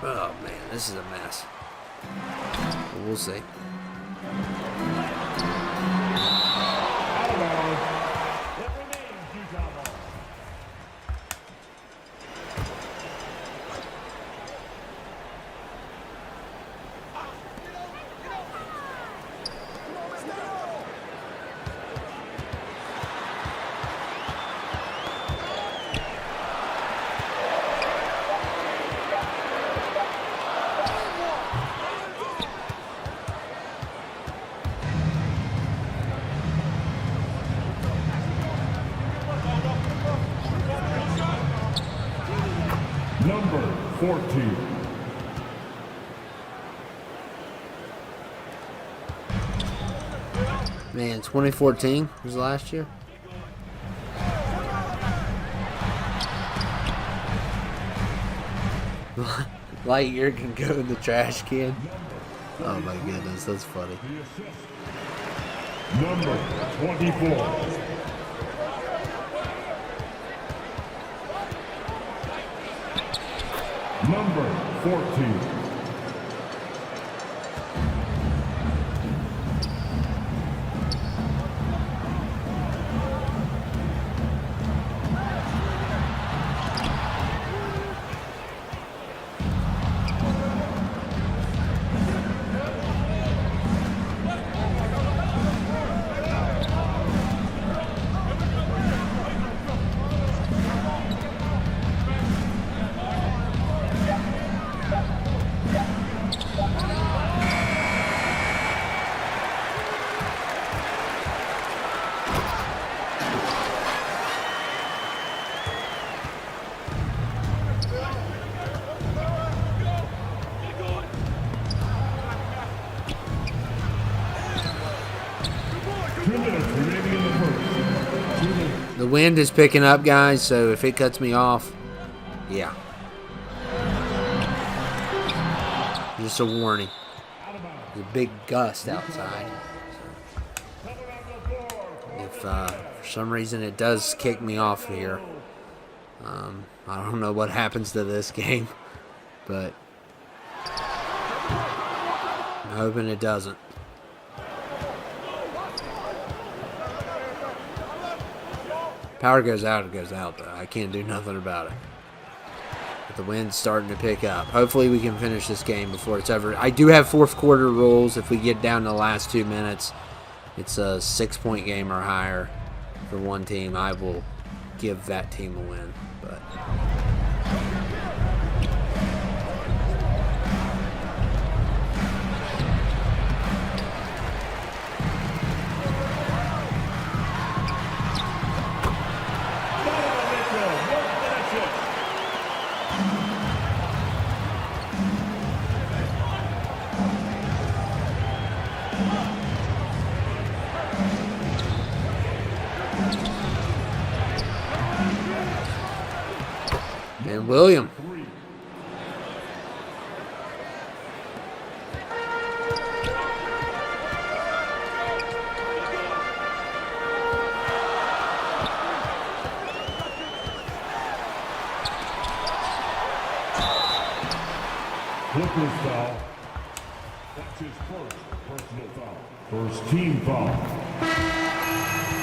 Oh, man, this is a mess. But we'll see. Number 14. Man, 2014 was last year. Lightyear can go in the trash can. Oh my goodness, that's funny. Number 24. Number 14. The wind is picking up, guys, so if it cuts me off, yeah. Just a warning. There's a big gust outside. If for some reason it does kick me off here, I don't know what happens to this game, but I'm hoping it doesn't. Power goes out, it goes out, though. I can't do nothing about it. But the wind's starting to pick up. Hopefully we can finish this game before it's over. I do have fourth quarter rules. If we get down to the last 2 minutes, it's a 6-point game or higher for one team. I will give that team a win. But and William. Clippers foul. That's his first personal foul. First team foul.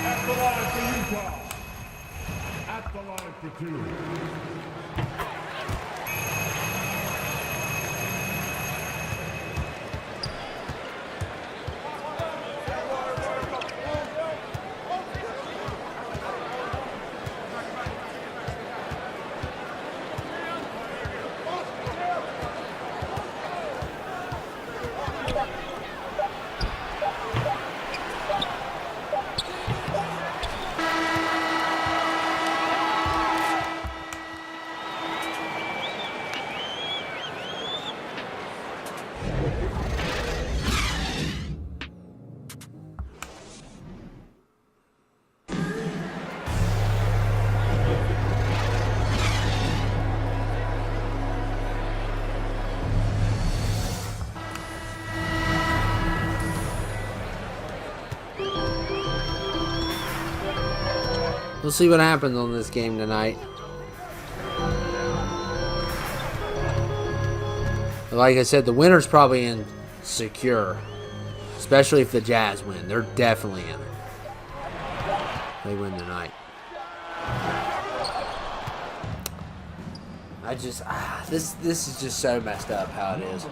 At the line for Utah. At the line for 2. We'll see what happens on this game tonight. Like I said, the winner's probably insecure. Especially if the Jazz win. They're definitely in it. They win tonight. This is just so messed up how it is.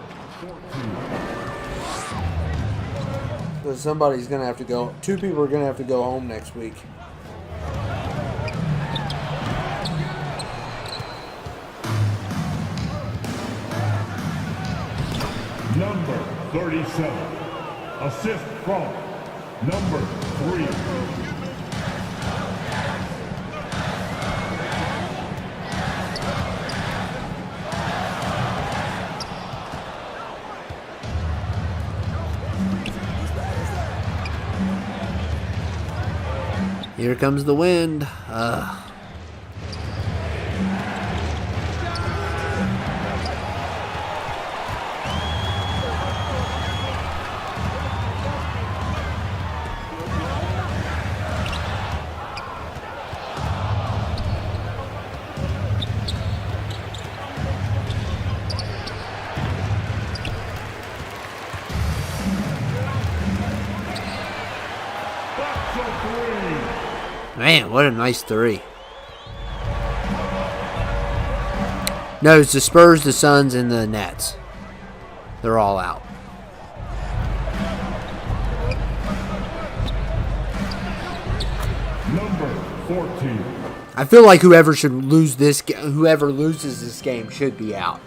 Because somebody's going to have to go. 2 people are going to have to go home next week. Number 37. Assist from number 3. Here comes the wind. Man, what a nice three. No, it's the Spurs, the Suns, and the Nets. They're all out. Number 14. I feel like whoever loses this game should be out.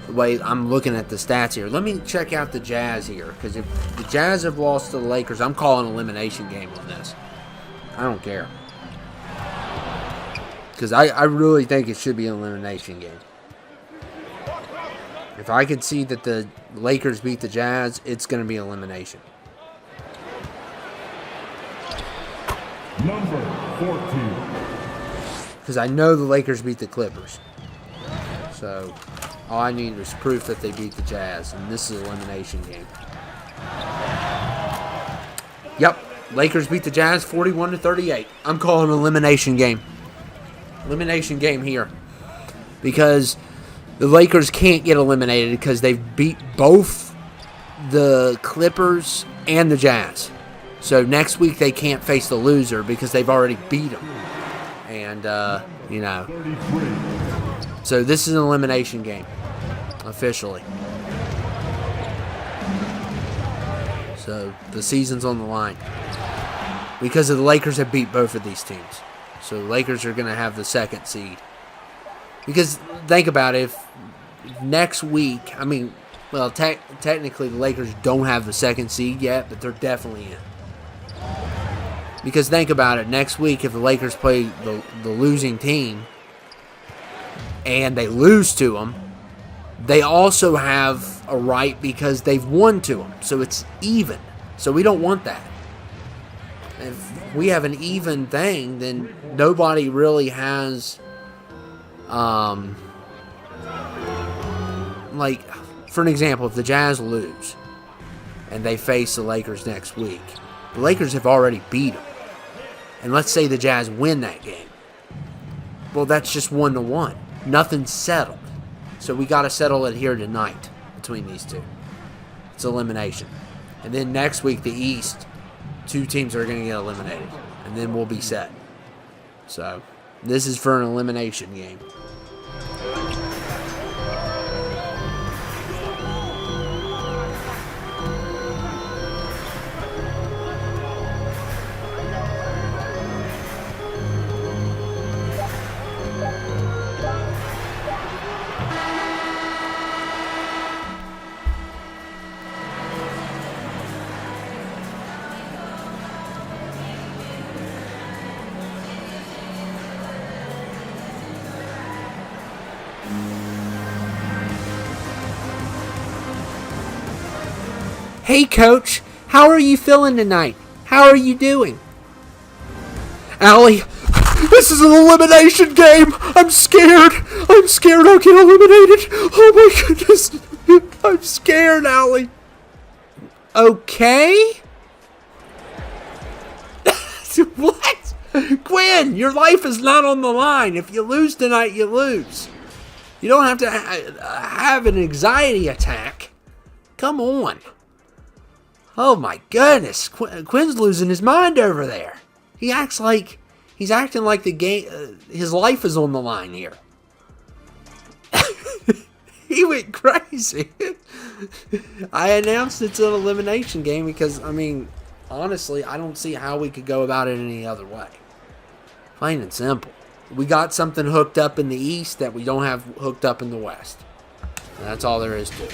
The way I'm looking at the stats here. Let me check out the Jazz here, because if the Jazz have lost to the Lakers, I'm calling an elimination game on this. I don't care. Because I really think it should be an elimination game. If I could see that the Lakers beat the Jazz, it's going to be elimination. Number 14. Because I know the Lakers beat the Clippers. So all I need is proof that they beat the Jazz. And this is an elimination game. Yep. Lakers beat the Jazz 41-38. I'm calling an elimination game. Elimination game here. Because the Lakers can't get eliminated because they've beat both the Clippers and the Jazz. So next week they can't face the loser because they've already beat them. And, so this is an elimination game. Officially. So the season's on the line. Because the Lakers have beat both of these teams. So the Lakers are going to have the second seed. Because think about it, if next week, technically the Lakers don't have the second seed yet, but they're definitely in. Because think about it, next week if the Lakers play the losing team and they lose to them, they also have a right because they've won to them. So it's even. So we don't want that. If we have an even thing, then nobody really has, for an example, if the Jazz lose and they face the Lakers next week, the Lakers have already beat them. And let's say the Jazz win that game. Well, that's just 1-1. Nothing's settled. So we got to settle it here tonight between these two. It's elimination. And then next week, the East, two teams are going to get eliminated. And then we'll be set. So this is for an elimination game. Hey, Coach, how are you feeling tonight? How are you doing? Allie, this is an elimination game. I'm scared. I'll get eliminated. Oh, my goodness. I'm scared, Allie. Okay? What? Gwen, your life is not on the line. If you lose tonight, you lose. You don't have to have an anxiety attack. Come on. Oh my goodness, Quinn's losing his mind over there. He's acting like the game, his life is on the line here. He went crazy. I announced it's an elimination game because, honestly, I don't see how we could go about it any other way. Plain and simple. We got something hooked up in the East that we don't have hooked up in the West. And that's all there is to it.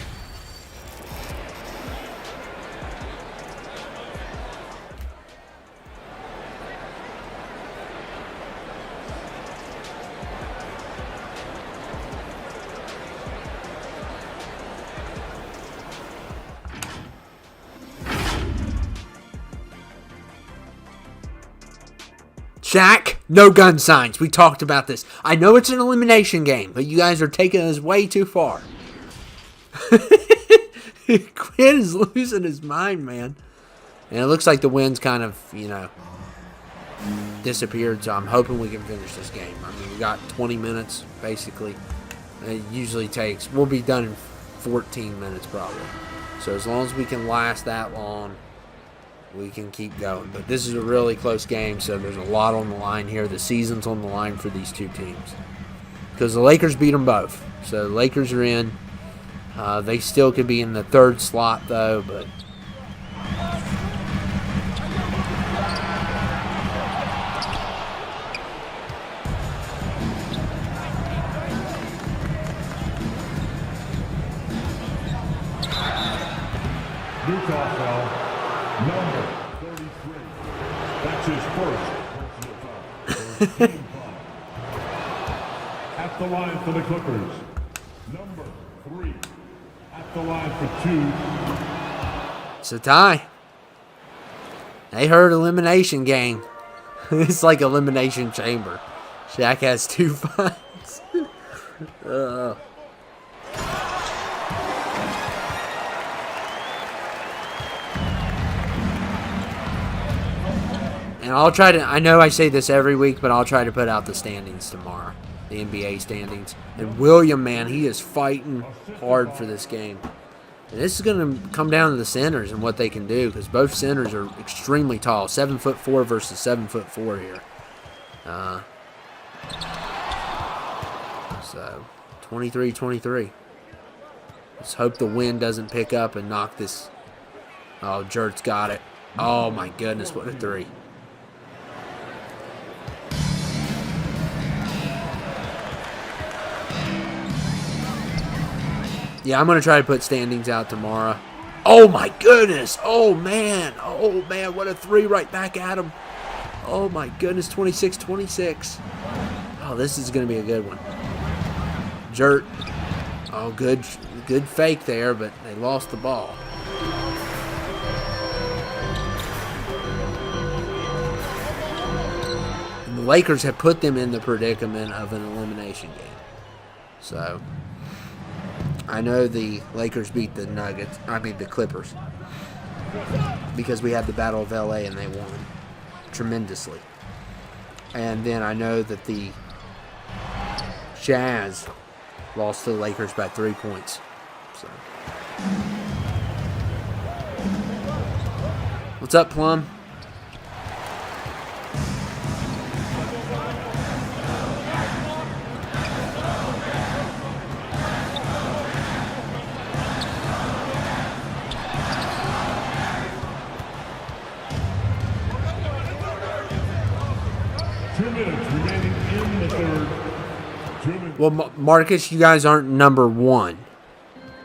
Shaq, no gun signs. We talked about this. I know it's an elimination game, but you guys are taking this way too far. Quinn is losing his mind, man. And it looks like the wind's kind of, disappeared, so I'm hoping we can finish this game. We got 20 minutes, basically. It usually takes, we'll be done in 14 minutes probably. So as long as we can last that long, we can keep going. But this is a really close game, so there's a lot on the line here. The season's on the line for these two teams. Because the Lakers beat them both. So the Lakers are in. They still could be in the third slot, though, but... Utah foul, number 33. That's his first personal foul. First team foul. At the line for the Clippers, number 3. At the line for 2. It's a tie. They heard elimination game. It's like elimination chamber. Shaq has 2 fouls. And I'll try to, I know I say this every week, but I'll try to put out the standings tomorrow. The NBA standings. And William, man, he is fighting hard for this game. And this is going to come down to the centers and what they can do, because both centers are extremely tall. 7'4" versus 7'4" here. So, 23-23. Let's hope the wind doesn't pick up and knock this. Oh, Jert's got it. Oh, my goodness, what a 3. Yeah, I'm going to try to put standings out tomorrow. Oh, my goodness. Oh, man. Oh, man. What a 3 right back at him. Oh, my goodness. 26-26. Oh, this is going to be a good one. Jert. Oh, good fake there, but they lost the ball. And the Lakers have put them in the predicament of an elimination game. So... I know the Lakers beat the Clippers, because we had the Battle of LA and they won tremendously. And then I know that the Jazz lost to the Lakers by 3 points. So, what's up, Plum? 2 minutes remaining in the third. Well, Marcus, you guys aren't number 1.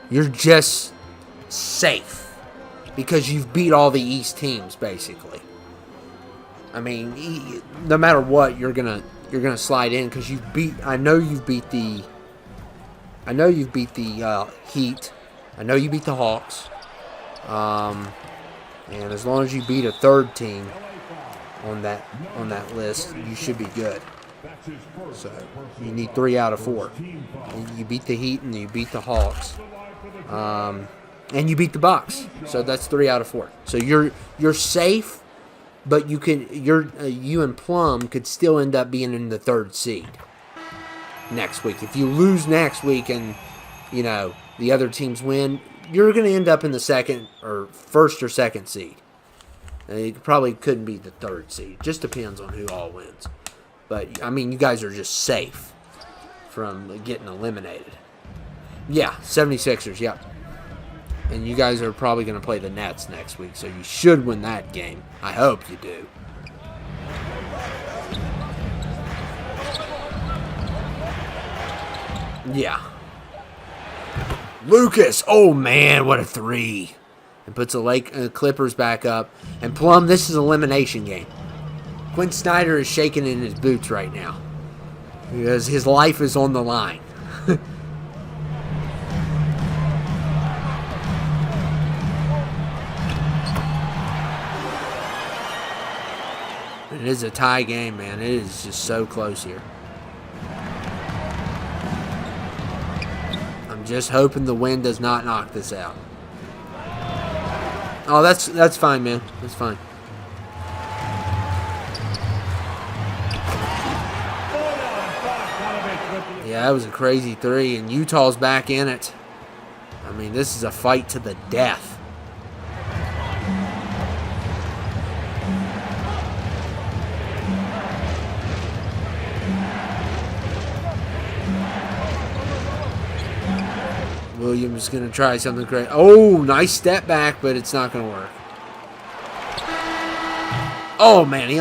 You're just safe because you've beat all the East teams, basically. I mean, no matter what, you're gonna slide in because you've beat. I know you've beat the Heat. I know you beat the Hawks. And as long as you beat a third team on that list, you should be good. So you need 3 out of 4. You beat the Heat and you beat the Hawks, and you beat the Bucks. So that's 3 out of 4. So you're safe, but you and Plum could still end up being in the 3rd seed next week. If you lose next week and the other teams win, you're going to end up in the 1st or 2nd seed. You probably couldn't be the 3rd seed. Just depends on who all wins. But, I mean, you guys are just safe from getting eliminated. Yeah, 76ers, yep. And you guys are probably going to play the Nets next week, so you should win that game. I hope you do. Yeah. Lucas, oh man, what a 3. And puts the Clippers back up. And Plum, this is an elimination game. Quinn Snyder is shaking in his boots right now because his life is on the line. It is a tie game, man. It is just so close here. I'm just hoping the wind does not knock this out. Oh, that's fine, man. That's fine. Yeah, that was a crazy 3, and Utah's back in it. I mean, this is a fight to the death. James going to try something great. Oh, nice step back, but it's not going to work. Oh, man. He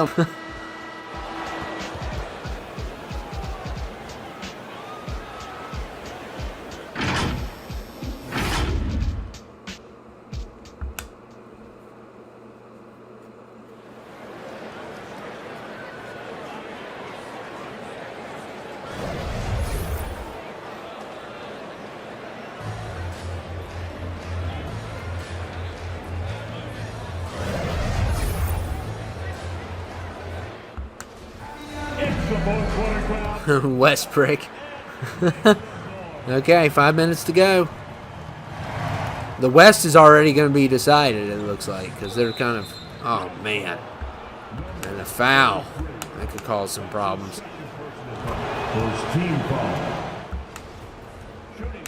Westbrook. Okay, 5 minutes to go. The West is already going to be decided, it looks like, because they're kind of, oh man. And a foul. That could cause some problems. First team foul. Shooting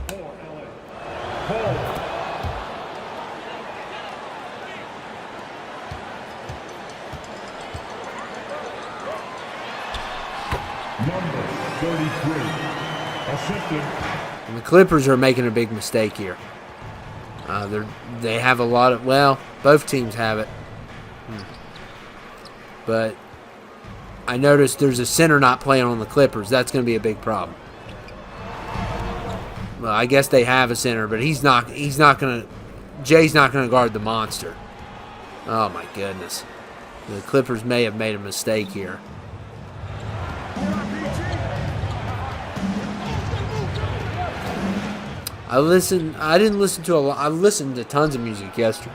for LA. Paul. Number 33. Assistant. And the Clippers are making a big mistake here. They have a lot of, well, both teams have it. But I noticed there's a center not playing on the Clippers. That's going to be a big problem. Well, I guess they have a center, but he's not going to, Jay's not going to guard the monster. Oh my goodness. The Clippers may have made a mistake here. I didn't listen to a lot. I listened to tons of music yesterday.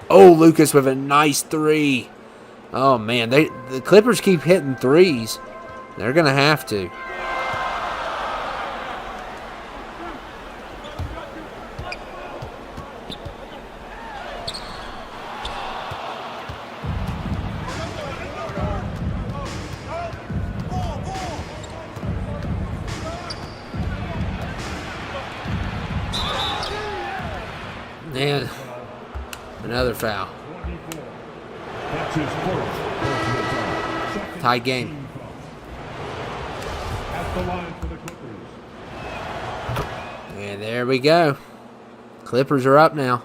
Oh, Lucas with a nice three. Oh man, the Clippers keep hitting threes. They're gonna have to. And another foul. That's his first personal foul. Second Tie game. team foul. At the line for the Clippers. And there we go. Clippers are up now.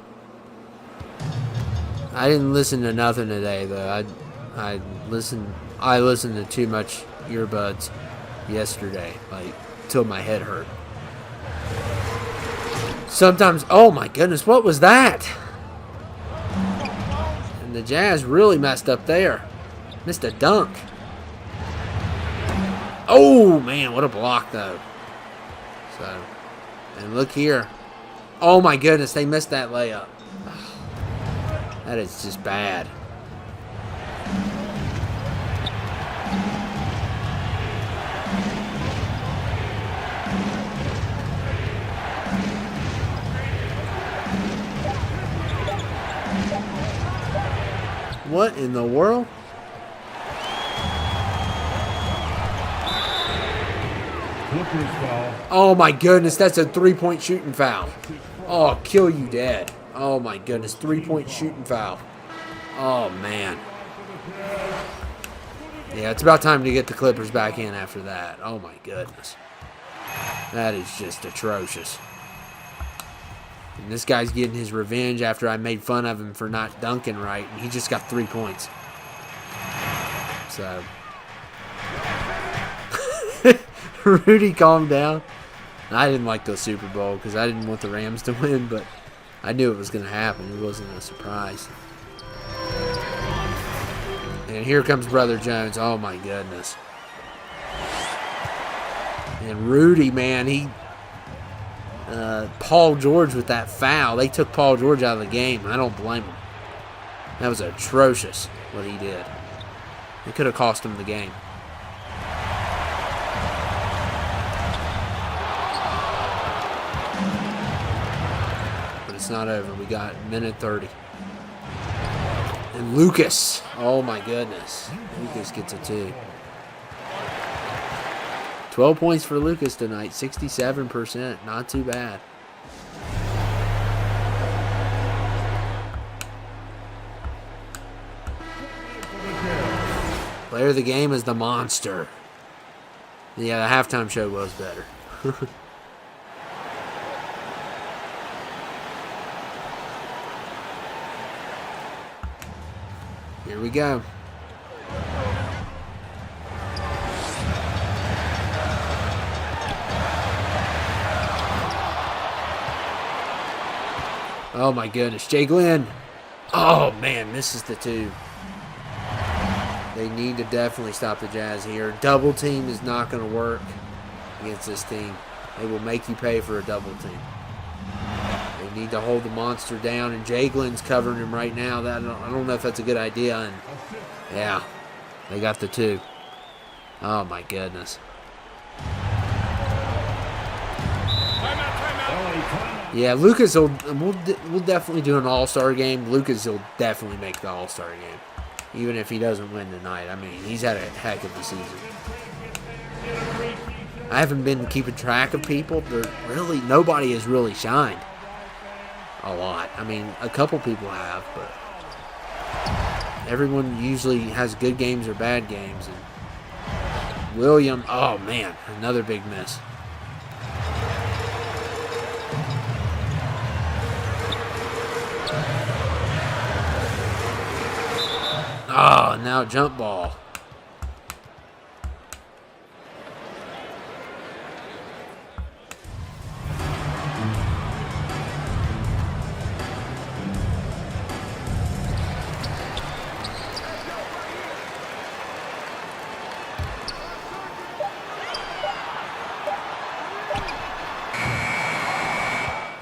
I didn't listen to nothing today though. I listened to too much earbuds yesterday, like till my head hurt. Sometimes, oh my goodness, what was that? And the Jazz really messed up there. Missed a dunk. Oh man, what a block though. So, and look here. Oh my goodness, they missed that layup. That is just bad. What in the world? Clippers foul. Oh my goodness, that's a three-point shooting foul. Oh, I'll kill you dead. Oh my goodness, three-point shooting foul. Oh man. Yeah, it's about time to get the Clippers back in after that. Oh my goodness. That is just atrocious. And this guy's getting his revenge after I made fun of him for not dunking right, and he just got 3 points. So. Rudy, calm down. I didn't like the Super Bowl because I didn't want the Rams to win, but I knew it was going to happen. It wasn't a surprise. And here comes Brother Jones. Oh, my goodness. And Rudy, man, Paul George with that foul. They took Paul George out of the game. I don't blame him. That was atrocious what he did. It could have cost him the game. But it's not over. We got minute 30. And Lucas. Oh my goodness. Lucas gets a 2. 12 points for Lucas tonight. 67%. Not too bad. Player of the game is the monster. Yeah, the halftime show was better. Here we go. Oh my goodness, Jay Glenn. Oh man, misses the two. They need to definitely stop the Jazz here. Double team is not going to work against this team. They will make you pay for a double team. They need to hold the monster down, and Jay Glenn's covering him right now. I don't know if that's a good idea. And yeah, they got the two. Oh my goodness. Yeah, Lucas we'll definitely do an all-star game. Lucas will definitely make the all-star game, even if he doesn't win tonight. I mean, he's had a heck of a season. I haven't been keeping track of people, but really nobody has really shined a lot. I mean, a couple people have, but everyone usually has good games or bad games. And William, oh man, another big miss. Oh, now jump ball.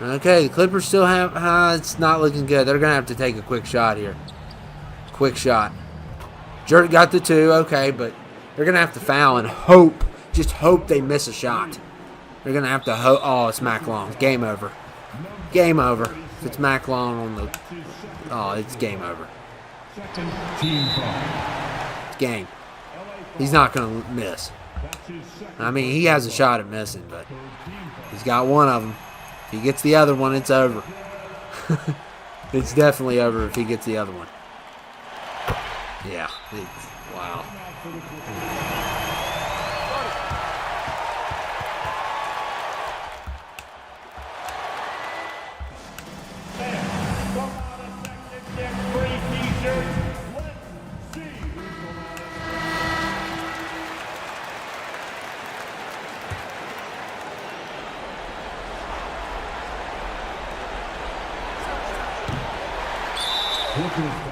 Okay, the Clippers still have... it's not looking good. They're going to have to take a quick shot here. Quick shot. Jerk got the two, okay, but they're going to have to foul and hope, just hope they miss a shot. They're going to have to hope. Oh, it's Mac Long. Game over. Game over. If it's Mac Long on the... Oh, it's game over. It's game. He's not going to miss. I mean, he has a shot at missing, but he's got one of them. If he gets the other one, it's over. It's definitely over if he gets the other one. Yeah. Wow.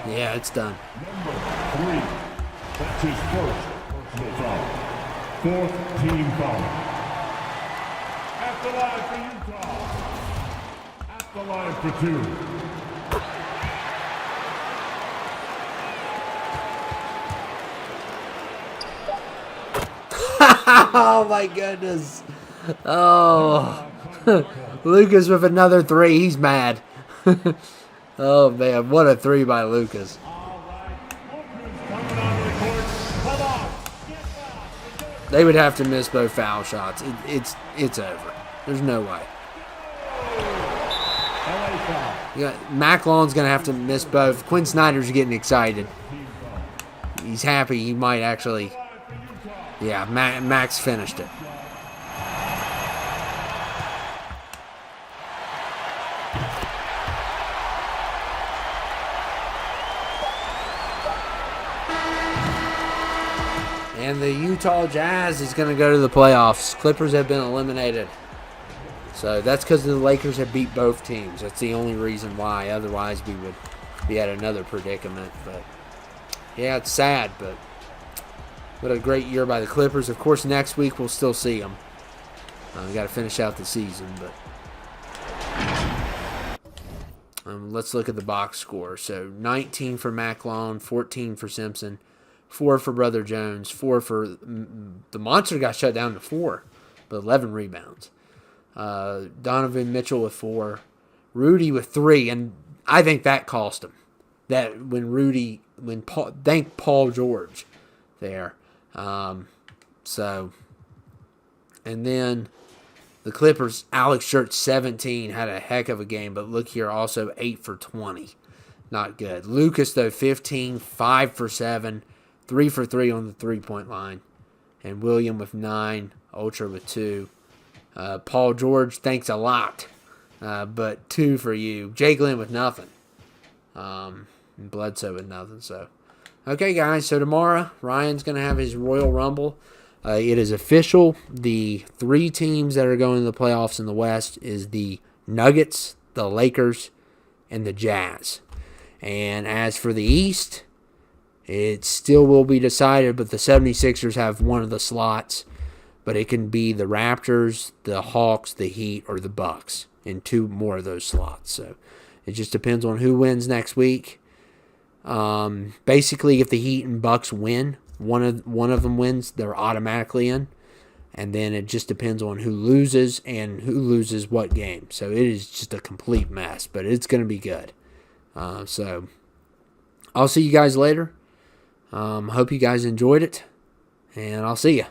Yeah, it's done. Number 3. That's his first personal foul. Fourth team foul. At the line for Utah. At the line for two. Oh my goodness. Oh. Lucas with another three. He's mad. Oh man, what a three by Lucas. They would have to miss both foul shots. It's over. There's no way. Yeah, Mac Long's going to have to miss both. Quinn Snyder's getting excited. He's happy. He might actually... Yeah, Max finished it. And the Utah Jazz is going to go to the playoffs. Clippers have been eliminated. So that's because the Lakers have beat both teams. That's the only reason why. Otherwise, we would be at another predicament. But yeah, it's sad, but what a great year by the Clippers. Of course, next week we'll still see them. We got to finish out the season, but let's look at the box score. So 19 for Mac Long, 14 for Simpson, 4 for Brother Jones, 4 for the Monster got shut down to 4, but 11 rebounds. Donovan Mitchell with 4, Rudy with 3, and I think that cost him. That thank Paul George there. And then the Clippers, Alex Schertz 17 had a heck of a game, but look here, also 8 for 20, not good. Lucas though 15, 5 for 7, 3 for 3 on the 3-point line, and William with 9, Ultra with 2. Paul George, thanks a lot, but 2 for you. Jay Glenn with nothing, and Bledsoe with nothing. So Okay, guys, so tomorrow Ryan's going to have his Royal Rumble. It is official. The 3 teams that are going to the playoffs in the West is the Nuggets, the Lakers, and the Jazz. And as for the East, it still will be decided, but the 76ers have one of the slots. But it can be the Raptors, the Hawks, the Heat, or the Bucks in 2 more of those slots. So it just depends on who wins next week. Basically, if the Heat and Bucks win, one of them wins, they're automatically in. And then it just depends on who loses and who loses what game. So it is just a complete mess, but it's going to be good. So I'll see you guys later. Hope you guys enjoyed it, and I'll see you.